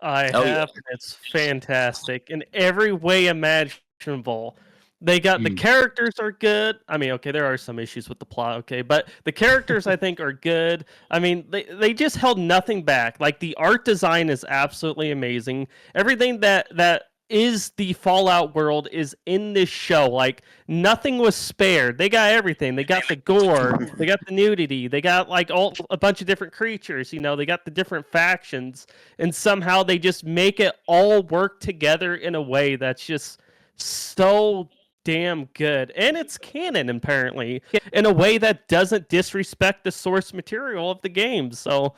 I have, and it's fantastic in every way imaginable. They got the characters are good. I mean, okay, there are some issues with the plot, okay, but the characters I think are good. I mean, they just held nothing back. Like, the art design is absolutely amazing. Everything that is the Fallout world is in this show. Like, nothing was spared. They got everything. They got the gore, they got the nudity, they got like a bunch of different creatures, they got the different factions, and somehow they just make it all work together in a way that's just so damn good. And it's canon, apparently, in a way that doesn't disrespect the source material of the game. So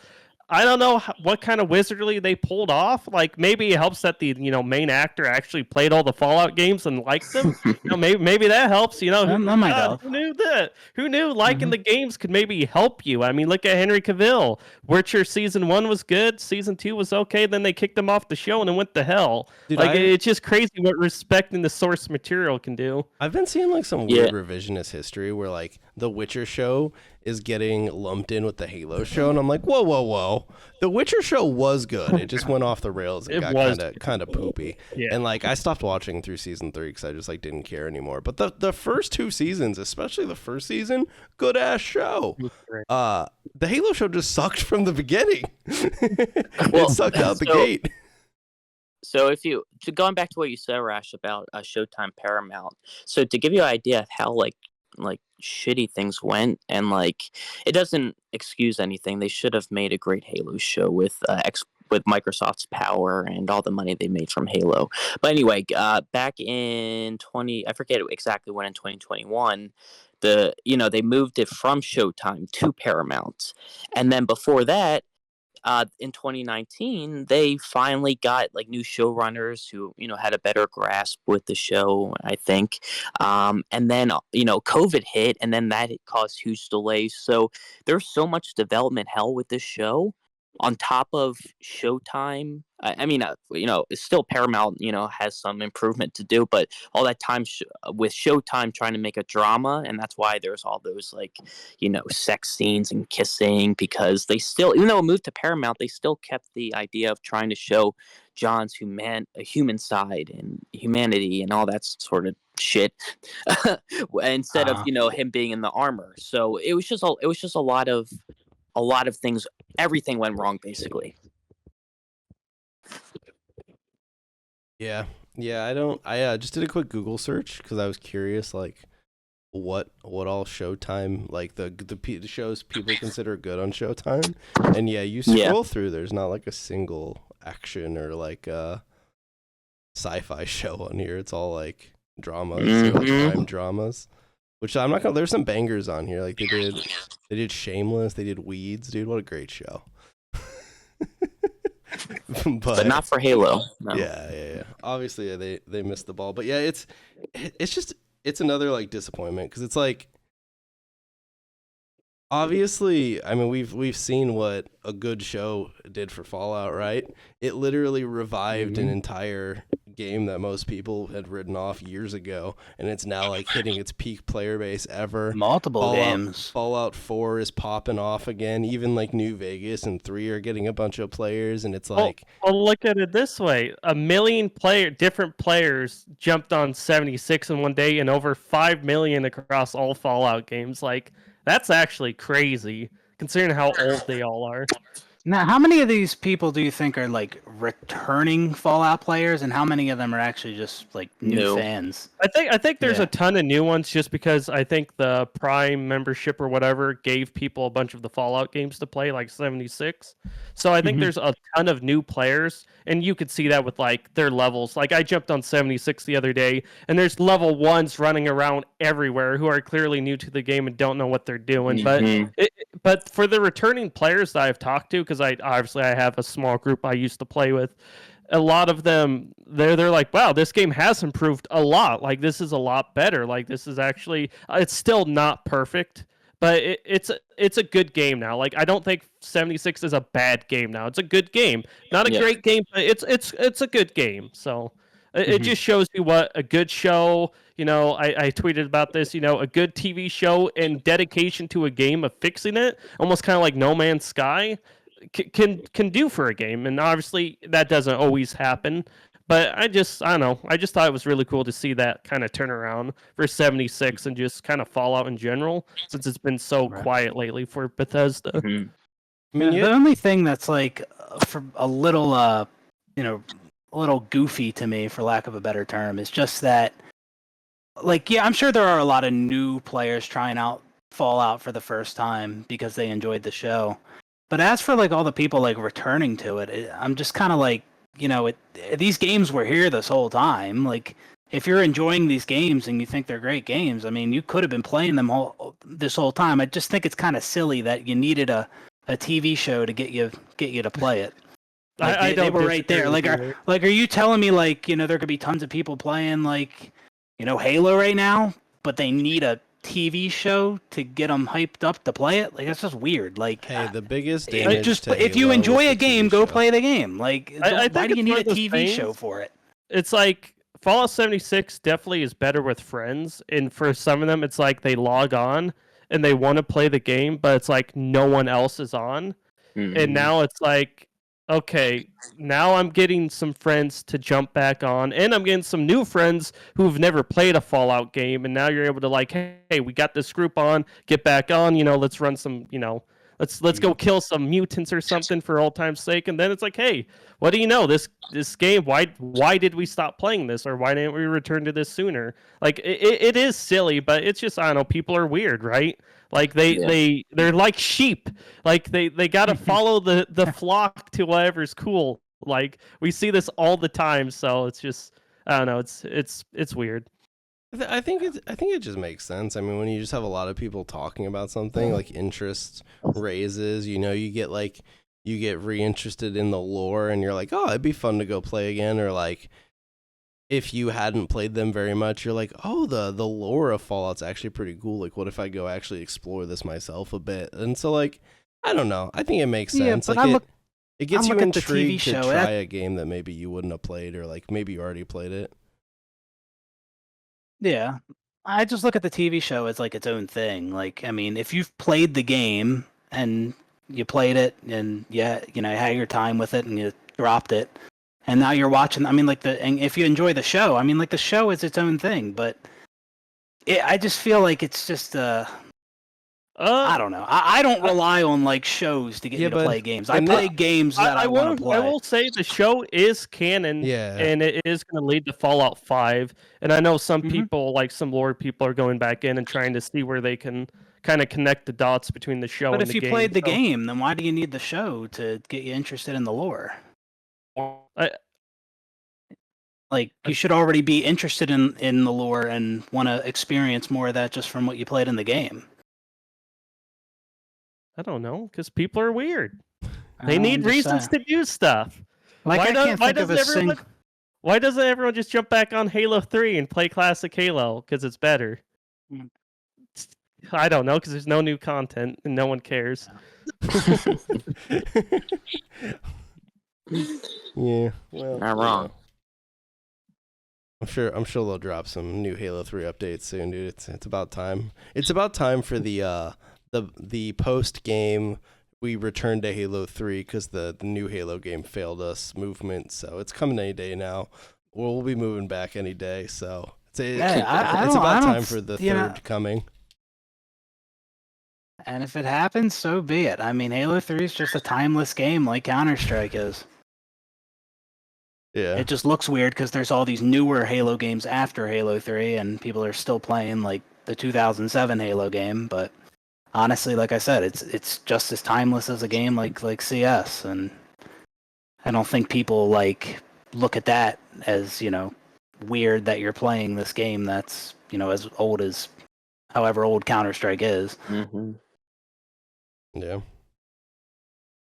I don't know what kind of wizardry they pulled off. Like, maybe it helps that the main actor actually played all the Fallout games and liked them. Maybe that helps. That might help. Who knew that? Who knew liking the games could maybe help you? I mean, look at Henry Cavill. Witcher season 1 was good, season 2 was okay. Then they kicked him off the show and it went to hell. Dude, it's just crazy what respecting the source material can do. I've been seeing like some weird revisionist history where like the Witcher show is getting lumped in with the Halo show, and I'm like, whoa. The Witcher show was good. It just went off the rails and got kind of poopy. Yeah. And like I stopped watching through season 3 because I just like didn't care anymore. But the first 2 seasons, especially the first season, good ass show. The Halo show just sucked from the beginning. It sucked out the gate. So going back to what you said, Rash, about Showtime Paramount. So to give you an idea of how like shitty things went, and like it doesn't excuse anything. They should have made a great Halo show with Microsoft's power and all the money they made from Halo. But anyway, back in I forget exactly when, in 2021, they moved it from Showtime to Paramount, and then before that, in 2019, they finally got like new showrunners who had a better grasp with the show, I think. And then COVID hit, and then that caused huge delays. So there's so much development hell with this show, on top of Showtime. I mean, it's still Paramount, has some improvement to do, but all that time with Showtime trying to make a drama, and that's why there's all those like, sex scenes and kissing, because they still, even though it moved to Paramount, they still kept the idea of trying to show John's human side and humanity and all that sort of shit, instead of him being in the armor. So it was just a lot of things. Everything went wrong, basically. Yeah. I just did a quick Google search because I was curious, like, what all Showtime, like the shows people consider good on Showtime. And yeah, you scroll through, there's not like a single action or like sci-fi show on here. It's all like dramas, or like crime dramas, Which I'm not gonna. There's some bangers on here. Like they did Shameless. They did Weeds, dude. What a great show. But not for Halo. No. Yeah. Obviously, they missed the ball. But yeah, it's just it's another like disappointment because it's like obviously, I mean we've seen what a good show did for Fallout, right? It literally revived an entire game that most people had written off years ago, and it's now like hitting its peak player base ever. Multiple games. Fallout 4 is popping off again. Even like New Vegas and 3 are getting a bunch of players, and it's like well, look at it this way: 1 million different players jumped on 76 in one day, and over 5 million across all Fallout games. Like that's actually crazy, considering how old they all are. Now, how many of these people do you think are like returning Fallout players, and how many of them are actually just like new fans? I think there's a ton of new ones just because I think the Prime membership or whatever gave people a bunch of the Fallout games to play, like 76. So I think there's a ton of new players, and you could see that with like their levels. Like I jumped on 76 the other day, and there's level 1s running around everywhere who are clearly new to the game and don't know what they're doing. But for the returning players that I've talked to, because I have a small group I used to play with, a lot of them they're like, wow, this game has improved a lot. Like this is a lot better. Like this is actually it's still not perfect, but it's a good game now. Like I don't think 76 is a bad game now. It's a good game, not a great game, but it's a good game. So it just shows you what a good show. You know, I tweeted about this. You know, a good TV show and dedication to a game of fixing it, almost kind of like No Man's Sky, can do for a game. And obviously that doesn't always happen. But I don't know. I just thought it was really cool to see that kind of turnaround for 76 and just kind of Fallout in general, since it's been so quiet lately for Bethesda. I mean, the only thing that's like for a little a little goofy to me, for lack of a better term, is just that, like, yeah, I'm sure there are a lot of new players trying out Fallout for the first time because they enjoyed the show. But as for like all the people like returning to it, I'm just kind of like, these games were here this whole time. Like, if you're enjoying these games and you think they're great games, I mean, you could have been playing them this whole time. I just think it's kind of silly that you needed a TV show to get you to play it. Like they were right there. Like, are you telling me like, there could be tons of people playing like, Halo right now, but they need a TV show to get them hyped up to play it? Like, that's just weird. Like, hey, the biggest damage to if you Halo enjoy was a the game, TV go show. play the game. Like, why do you need a TV show for it? It's like Fallout 76 definitely is better with friends, and for some of them, it's like they log on and they want to play the game, but it's like no one else is on, and now it's like, okay, now I'm getting some friends to jump back on, and I'm getting some new friends who've never played a Fallout game, and now you're able to like, hey, we got this group on, get back on, let's run some, let's go kill some mutants or something for old time's sake, and then it's like, hey, what do you know? This game, why did we stop playing this, or why didn't we return to this sooner? Like it is silly, but it's just, I don't know, people are weird, right? Like they're like sheep. Like they gotta follow the flock to whatever's cool. Like we see this all the time, so it's just, I don't know, it's weird. I think it just makes sense. I mean, when you just have a lot of people talking about something, like interest raises, you get reinterested in the lore, and you're like, oh, it'd be fun to go play again. Or like, if you hadn't played them very much, you're like, oh, the lore of Fallout's actually pretty cool. Like, what if I go actually explore this myself a bit? And so, like, I don't know. I think it makes sense. But like, it gets you at the intrigued TV show. to try a game that maybe you wouldn't have played, or like maybe you already played it. Yeah, I just look at the TV show as like its own thing. Like, I mean, if you've played the game and you played it and you had your time with it and you dropped it, and now you're watching. I mean, and if you enjoy the show, I mean, like the show is its own thing. But I just feel like it's just I don't know. I don't rely on like shows to get me to play games. I play games that I want to play. I will say the show is canon, and it is going to lead to Fallout 5. And I know some people, like some lore people, are going back in and trying to see where they can kind of connect the dots between the show and the game. But if you played the game, then why do you need the show to get you interested in the lore? Like you should already be interested in the lore and want to experience more of that just from what you played in the game. I don't know, because people are weird. They I'm need just reasons saying. to do stuff. Like I can't think of a single. Why doesn't everyone just jump back on Halo 3 and play classic Halo? Because it's better. Mm. I don't know, because there's no new content and no one cares. Yeah, well, Not wrong. I'm sure they'll drop some new Halo 3 updates soon, dude. It's about time. It's about time for the post game we return to Halo 3 because the new Halo game failed us movement, so it's coming any day now. We'll be moving back any day, so it's about time for the third coming. And if it happens, so be it. I mean, Halo 3 is just a timeless game like Counter-Strike is. Yeah. It just looks weird because there's all these newer Halo games after Halo 3, and people are still playing like the 2007 Halo game. But honestly, like I said, it's just as timeless as a game like CS, and I don't think people like look at that as weird that you're playing this game that's as old as however old Counter-Strike is. Mm-hmm. Yeah.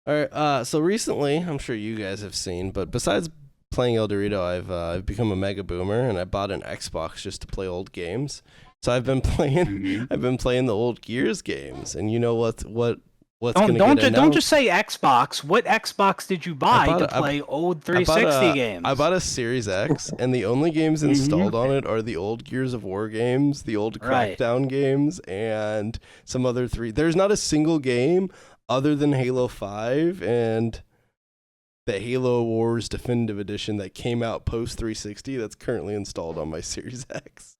All right. So recently, I'm sure you guys have seen, but besides playing El Dorito, I've become a mega boomer, and I bought an Xbox just to play old games. So I've been playing the old Gears games, and you know what's going to get announced? Don't just say Xbox. What Xbox did you buy to play old 360 games? I bought a Series X, and the only games installed on it are the old Gears of War games, the old Crackdown games, and some other three. There's not a single game other than Halo 5 and the Halo Wars Definitive Edition that came out post 360 that's currently installed on my Series X.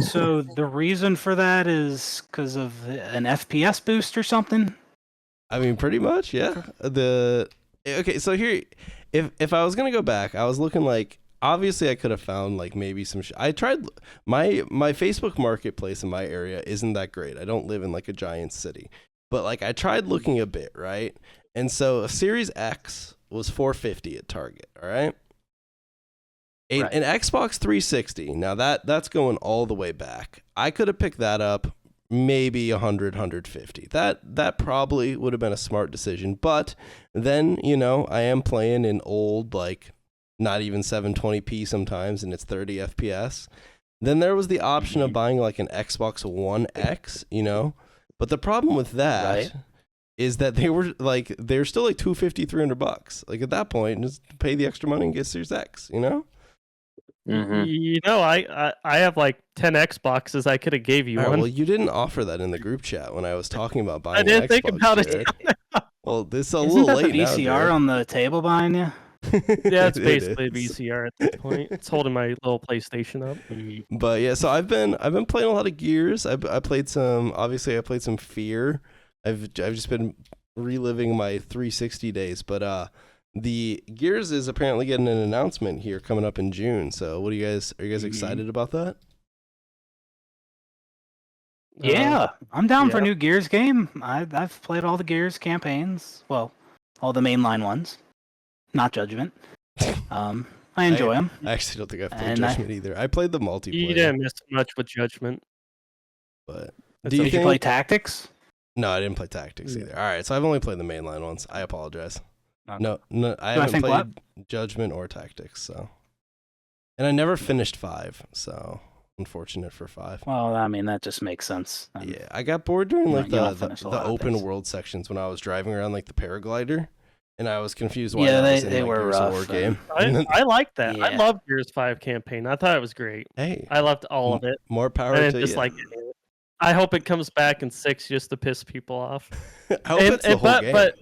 So the reason for that is because of an FPS boost or something? I mean, pretty much, yeah. Okay, so here, if I was gonna go back, I was looking like, obviously I could have found like maybe some. I tried my Facebook Marketplace in my area isn't that great. I don't live in like a giant city, but like I tried looking a bit, right? And so a Series X was $450 at Target, all right? An Xbox 360, now that's going all the way back. I could have picked that up maybe 100, 150. That probably would have been a smart decision. But then, I am playing in old, like, not even 720p sometimes, and it's 30 FPS. Then there was the option of buying, like, an Xbox One X, But the problem with that is that they're still like $250, $300. Like at that point, just pay the extra money and get Series X, Mm-hmm. I have like 10 Xboxes. I could have gave you one. Well, you didn't offer that in the group chat when I was talking about buying. I didn't an think Xbox, about Jared. it. Well, this is a Isn't little that late the VCR now, on the table behind you? Yeah, it's basically a is. VCR at this point. It's holding my little PlayStation up. But yeah, so I've been playing a lot of Gears. I played some. Obviously, I played some Fear. I've just been reliving my 360 days. But the Gears is apparently getting an announcement here coming up in June. So what are you guys excited about that? Yeah, I'm down for a new Gears game. I've played all the Gears campaigns. Well, all the mainline ones. Not Judgment. I enjoy them. I actually don't think I've played Judgment either. I played the multiplayer. You didn't miss much with Judgment. But did you play Tactics? No, I didn't play Tactics either. All right, so I've only played the mainline ones. I apologize. Okay. No, I haven't played Judgment or Tactics. So, and I never finished 5. So, unfortunate for 5. Well, I mean that just makes sense. Yeah, I got bored during like the open things. world sections when I was driving around like the paraglider. And I was confused why Yeah, that was in they like, were Gears of rough, War game. I liked that. Yeah. I loved Gears 5 campaign. I thought it was great. Hey, I loved all of it. more power I to didn't you. just like it. I hope it comes back in 6 just to piss people off. I hope it's the whole game. But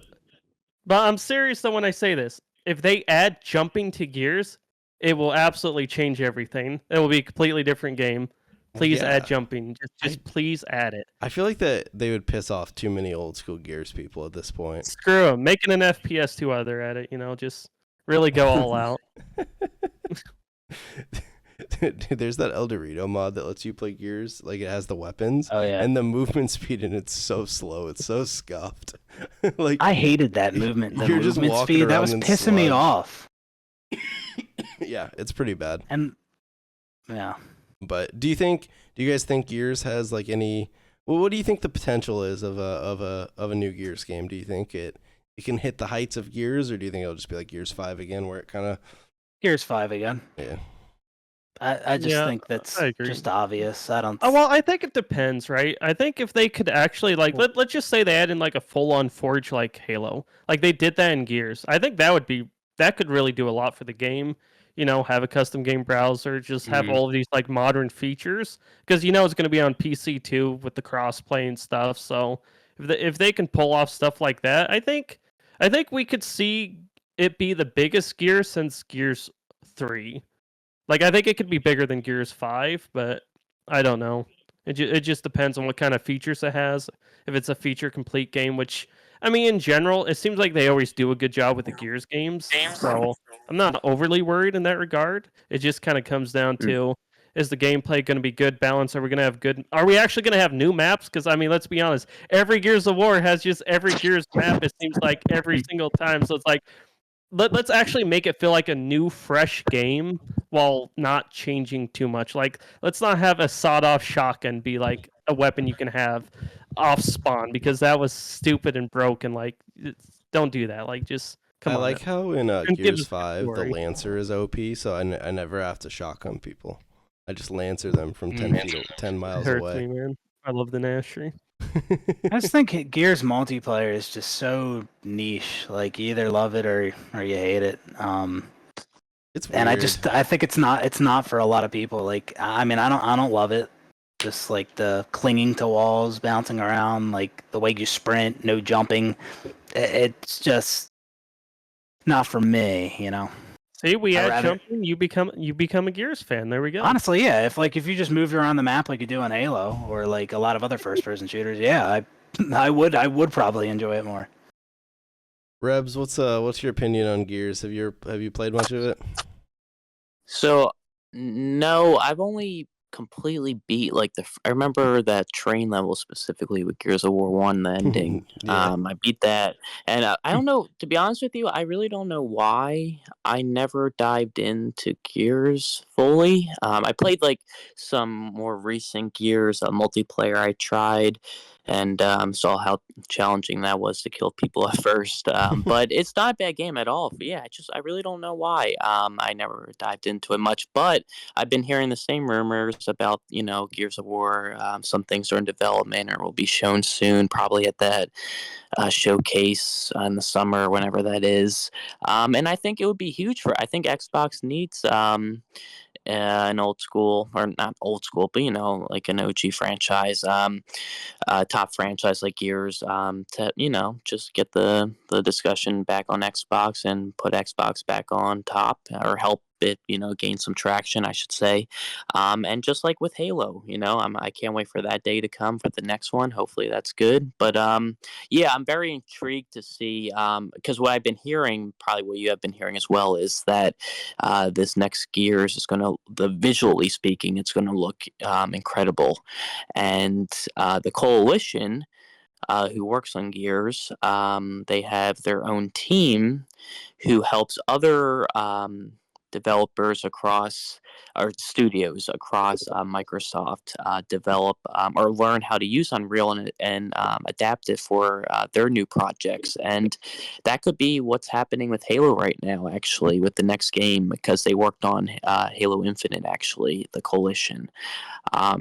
I'm serious though when I say this. If they add jumping to Gears, it will absolutely change everything. It will be a completely different game. Please add jumping. Just please add it. I feel like that they would piss off too many old school Gears people at this point. Screw them. Making an FPS 2 other at it, just really go all out. Dude, there's that El Dorito mod that lets you play Gears. Like it has the weapons. Oh yeah. And the movement speed in it's so slow. It's so scuffed. Like I hated that movement. The You're just movement walking speed that around was in pissing me sludge. off. Yeah, it's pretty bad. And yeah, But do you guys think Gears has like any? Well, what do you think the potential is of a new Gears game? Do you think it can hit the heights of Gears, or do you think it'll just be like Gears 5 again, where it kind of Gears 5 again. yeah? I just Yeah, think that's I agree. just obvious. I don't. Well, I think it depends, right? I think if they could actually like let's just say they add in like a full-on Forge like Halo, like they did that in Gears. I think that could really do a lot for the game. You know, have a custom game browser, just have all of these like modern features because you know it's going to be on PC too with the crossplay and stuff. So if they can pull off stuff like that, I think we could see it be the biggest Gear since Gears 3. Like I think it could be bigger than Gears 5, but I don't know. It just depends on what kind of features it has. If it's a feature complete game, which I mean in general, it seems like they always do a good job with the Gears games. So I'm not overly worried in that regard. It just kind of comes down to is the gameplay going to be good balance? Are we going to have good? Are we actually going to have new maps? Because I mean, let's be honest. Every Gears of War has just every Gears map. It seems like every single time. So it's like let's actually make it feel like a new, fresh game while not changing too much. Like, let's not have a sawed-off shotgun be like a weapon you can have off spawn because that was stupid and broken. Like, don't do that. Like, just come I on. like how in And give Gears us 5 the story. Lancer is OP, so I never have to shotgun people. I just Lancer them from 10 miles It hurts away. me, man. I love the Nashry. I just think Gears multiplayer is just so niche. Like you either love it or you hate it. It's And weird. I think it's not for a lot of people. Like I mean I don't love it. Just like the clinging to walls, bouncing around, like the way you sprint, no jumping. It's just not for me, you know. See, we I'd add rather- jumping, you become a Gears fan. There we go. Honestly, yeah. If you just moved around the map like you do in Halo or like a lot of other first-person shooters, yeah, I would probably enjoy it more. Rebs, what's your opinion on Gears? Have you played much of it? So, no, I've only completely beat like I remember that train level specifically with Gears of War 1, the ending. Yeah. I beat that, and I don't know. To be honest with you, I really don't know why I never dived into Gears fully. I played like some more recent Gears multiplayer. I tried. And saw how challenging that was to kill people at first. But it's not a bad game at all. But yeah, I really don't know why. I never dived into it much, but I've been hearing the same rumors about, Gears of War. Some things are in development or will be shown soon, probably at that showcase in the summer, whenever that is. And I think it would be huge I think Xbox needs an old school, or not old school, but like an OG franchise, top franchise like Gears, to just get the discussion back on Xbox and put Xbox back on top, or help it gain some traction, I should say. And just like with Halo, I can't wait for that day to come for the next one. Hopefully that's good. But yeah, I'm very intrigued to see, because what I've been hearing, probably what you have been hearing as well, is that this next Gears is visually speaking, it's going to look incredible. And the Coalition, who works on Gears, they have their own team who helps other developers or studios across Microsoft develop or learn how to use Unreal and adapt it for their new projects. And that could be what's happening with Halo right now, actually, with the next game, because they worked on Halo Infinite, actually, the Coalition.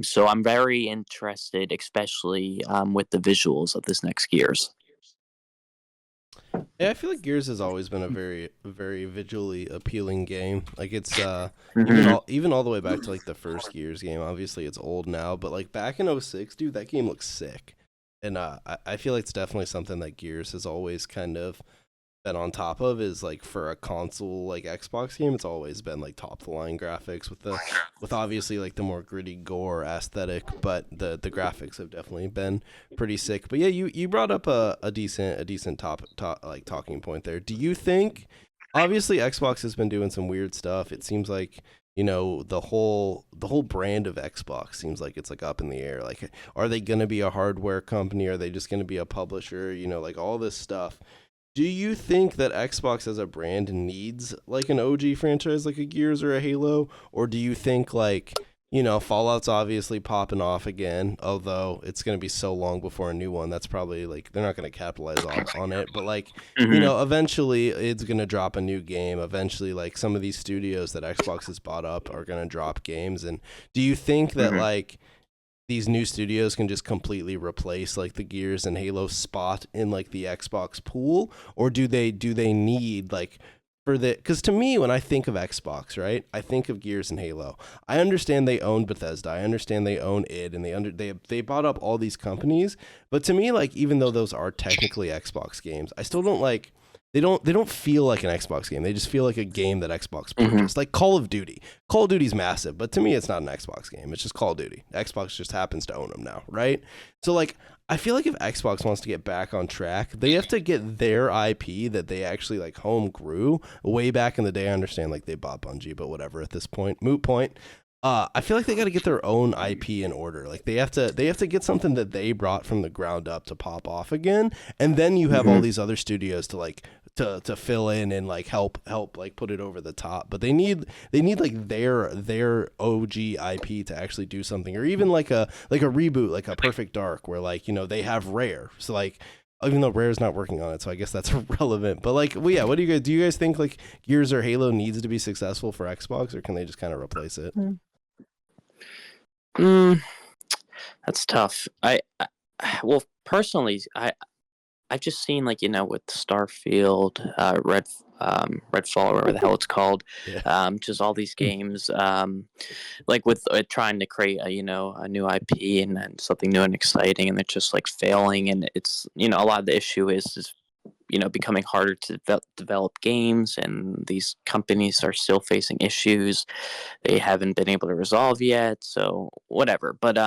So I'm very interested, especially with the visuals of this next Gears. Yeah, I feel like Gears has always been a very, very visually appealing game. Like it's Mhm. even all the way back to like the first Gears game. Obviously, it's old now, but like back in 06, dude, that game looks sick. And I feel like it's definitely something that Gears has always kind of been on top of. Is like for a console like Xbox game, it's always been like top of the line graphics with obviously like the more gritty gore aesthetic, but the graphics have definitely been pretty sick. But yeah, you brought up a decent like talking point there. Do you think, obviously Xbox has been doing some weird stuff. It seems like the whole brand of Xbox seems like it's like up in the air. Like, are they going to be a hardware company? Are they just going to be a publisher? Like all this stuff. Do you think that Xbox as a brand needs like an OG franchise like a Gears or a Halo, or do you think like Fallout's obviously popping off again, although it's going to be so long before a new one. That's probably like they're not going to capitalize on it, but like eventually it's going to drop a new game. Eventually, like some of these studios that Xbox has bought up are going to drop games. And do you think that like these new studios can just completely replace like the Gears and Halo spot in like the Xbox pool, or do they need like for the, because to me when I think of Xbox, right, I think of Gears and Halo. I understand they own Bethesda, I understand they own id, and they bought up all these companies, but to me, like, even though those are technically Xbox games, I still don't like, they don't feel like an Xbox game. They just feel like a game that Xbox purchased. Like Call of Duty. Call of Duty's massive, but to me it's not an Xbox game. It's just Call of Duty. Xbox just happens to own them now, right? So like I feel like if Xbox wants to get back on track, they have to get their IP that they actually like home grew way back in the day. I understand like they bought Bungie, but whatever at this point. Moot point. I feel like they got to get their own IP in order. Like they have to get something that they brought from the ground up to pop off again, and then you have all these other studios to like to fill in and like help like put it over the top. But they need like their OG IP to actually do something, or even like a reboot, like a Perfect Dark, where like they have Rare. So like, even though Rare's not working on it, so I guess that's irrelevant. But like, well, yeah, what do you guys think like Gears or Halo needs to be successful for Xbox, or can they just kind of replace it? That's tough. Well, personally, I've just seen like with Starfield, Redfall, or whatever the hell it's called, just all these games, like with trying to create a new IP and something new and exciting, and they're just like failing, and it's a lot of the issue is becoming harder to develop games, and these companies are still facing issues they haven't been able to resolve yet, so whatever. But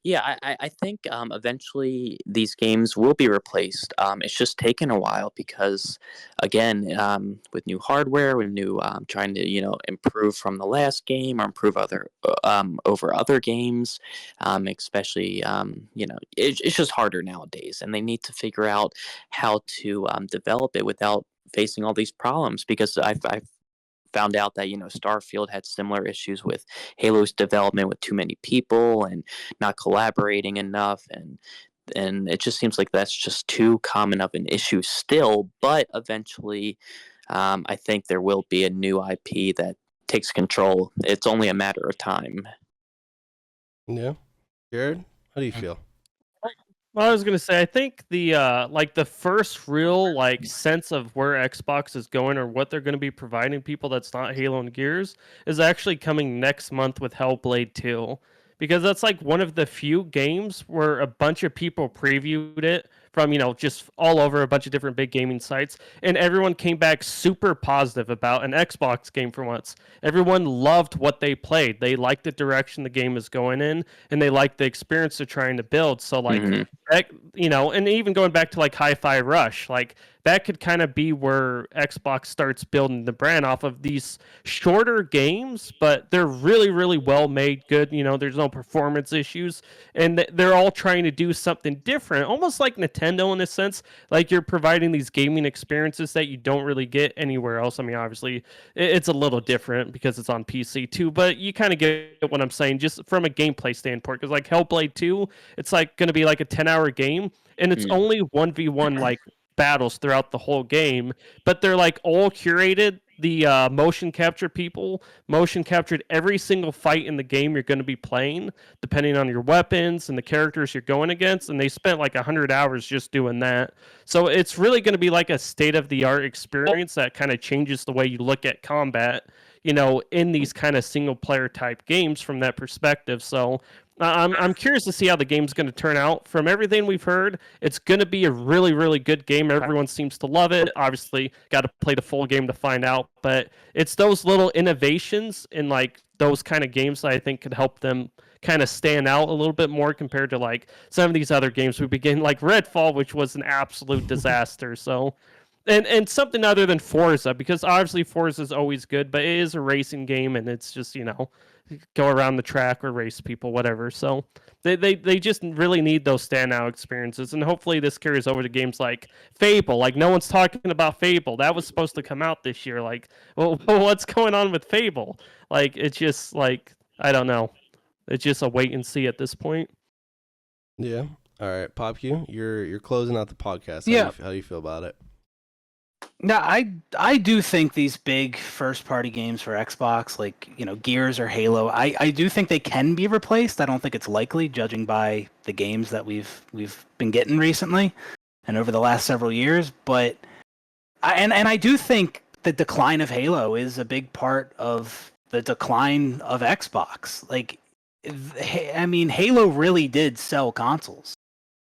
yeah, I think eventually these games will be replaced. It's just taken a while because, again, with new hardware, with new trying to improve from the last game or improve over other games, especially it's just harder nowadays, and they need to figure out how to develop it without facing all these problems, because I've found out that Starfield had similar issues with Halo's development, with too many people and not collaborating enough, and it just seems like that's just too common of an issue still. But eventually I think there will be a new IP that takes control. It's only a matter of time. Yeah. Jared, how do you feel? Well, I was gonna say, I think the first real sense of where Xbox is going or what they're gonna be providing people that's not Halo and Gears is actually coming next month with Hellblade 2. Because that's like one of the few games where a bunch of people previewed it from, just all over a bunch of different big gaming sites, and everyone came back super positive about an Xbox game for once. Everyone loved what they played. They liked the direction the game is going in, and they liked the experience they're trying to build. So and even going back to like Hi-Fi Rush, like that could kind of be where Xbox starts building the brand off of these shorter games, but they're really, really well made, good. There's no performance issues, and they're all trying to do something different, almost like Nintendo in a sense. Like you're providing these gaming experiences that you don't really get anywhere else. I mean, obviously, it's a little different because it's on PC too, but you kind of get what I'm saying, just from a gameplay standpoint. Because like Hellblade 2, it's like going to be like a 10-hour game, and it's only 1v1 like battles throughout the whole game, but they're like all curated. The motion captured every single fight in the game you're going to be playing, depending on your weapons and the characters you're going against, and they spent like 100 hours just doing that. So it's really going to be like a state-of-the-art experience that kind of changes the way you look at combat, in these kind of single-player type games from that perspective. So I'm curious to see how the game's going to turn out. From everything we've heard, it's going to be a really, really good game. Everyone seems to love it. Obviously, got to play the full game to find out. But it's those little innovations in like those kind of games that I think could help them kind of stand out a little bit more compared to like some of these other games we begin, like Redfall, which was an absolute disaster. So and something other than Forza, because obviously Forza is always good, but it is a racing game, and it's just go around the track or race people, whatever. So they just really need those standout experiences, and hopefully this carries over to games like Fable. Like no one's talking about Fable. That was supposed to come out this year. Like, well, what's going on with Fable? Like it's just like I don't know. It's just a wait and see at this point. Yeah. All right, PopQ, you're closing out the podcast. How do you feel about it? No, I do think these big first party games for Xbox, like Gears or Halo, I do think they can be replaced. I don't think it's likely, judging by the games that we've been getting recently and over the last several years. But I do think the decline of Halo is a big part of the decline of Xbox. Like, I mean, Halo really did sell consoles.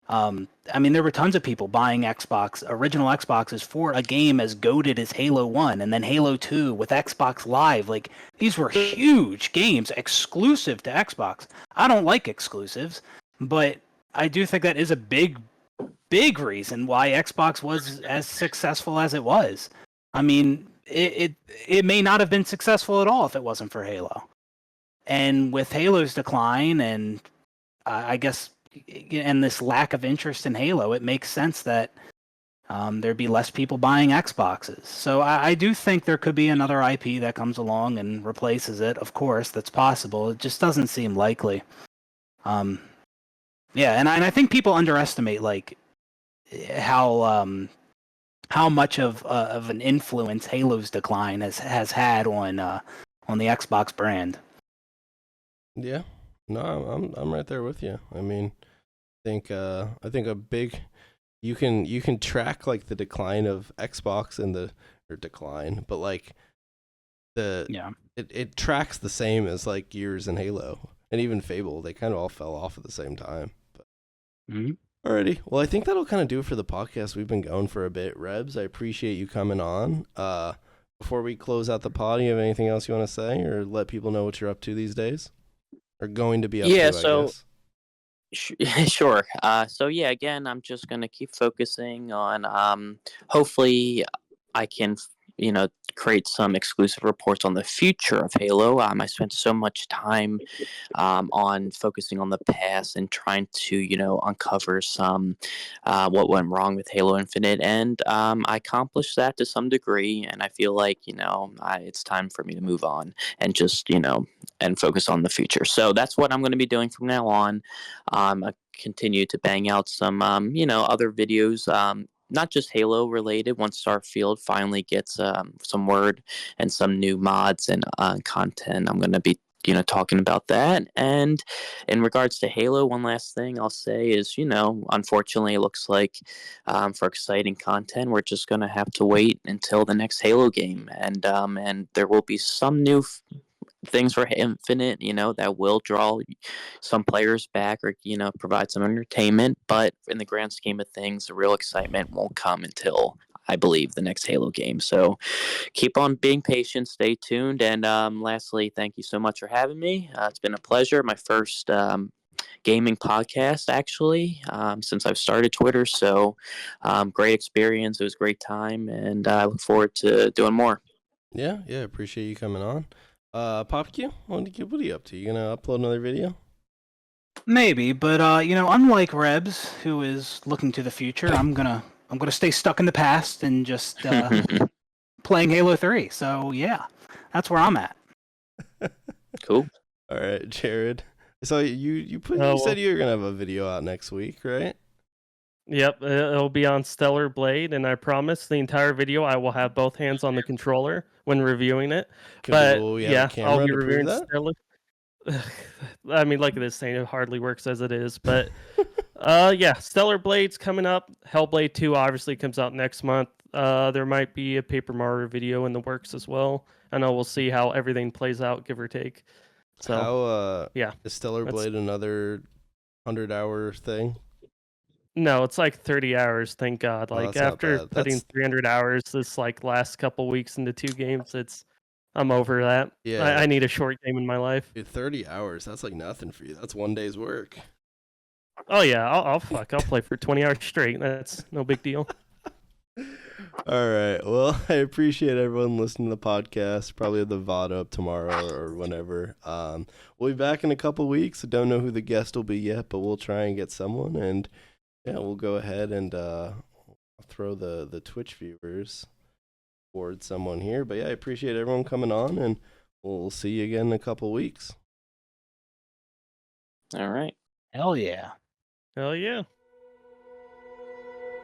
I mean, there were tons of people buying original Xboxes for a game as goated as Halo 1 and then Halo 2 with Xbox Live. Like, these were huge games exclusive to Xbox. I don't like exclusives, but I do think that is a big reason why Xbox was as successful as it was. I mean, it may not have been successful at all if it wasn't for Halo. And with Halo's decline and I guess and this lack of interest in Halo, it makes sense that there'd be less people buying Xboxes. So I do think there could be another IP that comes along and replaces it. Of course, that's possible. It just doesn't seem likely. Yeah, and I think people underestimate like how much of an influence Halo's decline has had on the Xbox brand. Yeah. No, I'm right there with you. I mean, I think a big you can track like the decline of Xbox or decline, but like it tracks the same as like Gears and Halo and even Fable. They kind of all fell off at the same time. But alrighty, well, I think that'll kind of do it for the podcast. We've been going for a bit. Rebs, I appreciate you coming on. Before we close out the pod, do you have anything else you want to say or let people know what you're up to these days? Or going to be up to, I guess. Sure. So yeah, again, I'm just gonna keep focusing on. Hopefully, I can create some exclusive reports on the future of Halo. I spent so much time on focusing on the past and trying to uncover some what went wrong with Halo Infinite, and I accomplished that to some degree. And I feel like it's time for me to move on and just and focus on the future. So that's what I'm going to be doing from now on. I continue to bang out some other videos. Not just Halo related. Once Starfield finally gets some word and some new mods and content, I'm going to be talking about that. And in regards to Halo, one last thing I'll say is unfortunately it looks like for exciting content we're just going to have to wait until the next Halo game, and there will be some new things for Infinite, that will draw some players back or, provide some entertainment. But in the grand scheme of things, the real excitement won't come until, I believe, the next Halo game. So keep on being patient, stay tuned. And lastly, thank you so much for having me. It's been a pleasure. My first gaming podcast, actually, since I've started Twitter. So great experience. It was a great time. And I look forward to doing more. Yeah. Appreciate you coming on. PopQ, what are you up to? You gonna upload another video? Maybe, but unlike Rebs, who is looking to the future, I'm gonna stay stuck in the past and just playing Halo 3. So yeah, that's where I'm at. Cool. All right, Jared. So you said you were gonna have a video out next week, right? Yep, it'll be on Stellar Blade, and I promise the entire video I will have both hands on the controller when reviewing it. But yeah, I'll be reviewing Stellar. I mean, look at this thing; it hardly works as it is. But yeah, Stellar Blade's coming up. Hellblade 2 obviously comes out next month. There might be a Paper Mario video in the works as well. I know we'll see how everything plays out, give or take. So yeah, is Stellar Blade another 100-hour thing? No, it's like 30 hours, thank God. Like after putting 300 hours this last couple weeks into 2 games, I'm over that. Yeah. I need a short game in my life. Dude, 30 hours, that's like nothing for you. That's one day's work. Oh yeah, I'll play for 20 hours straight. That's no big deal. All right. Well, I appreciate everyone listening to the podcast. Probably have the VOD up tomorrow or whenever. We'll be back in a couple weeks. I don't know who the guest will be yet, but we'll try and get someone. And yeah, we'll go ahead and throw the Twitch viewers toward someone here. But yeah, I appreciate everyone coming on, and we'll see you again in a couple weeks. All right. Hell yeah. Hell yeah.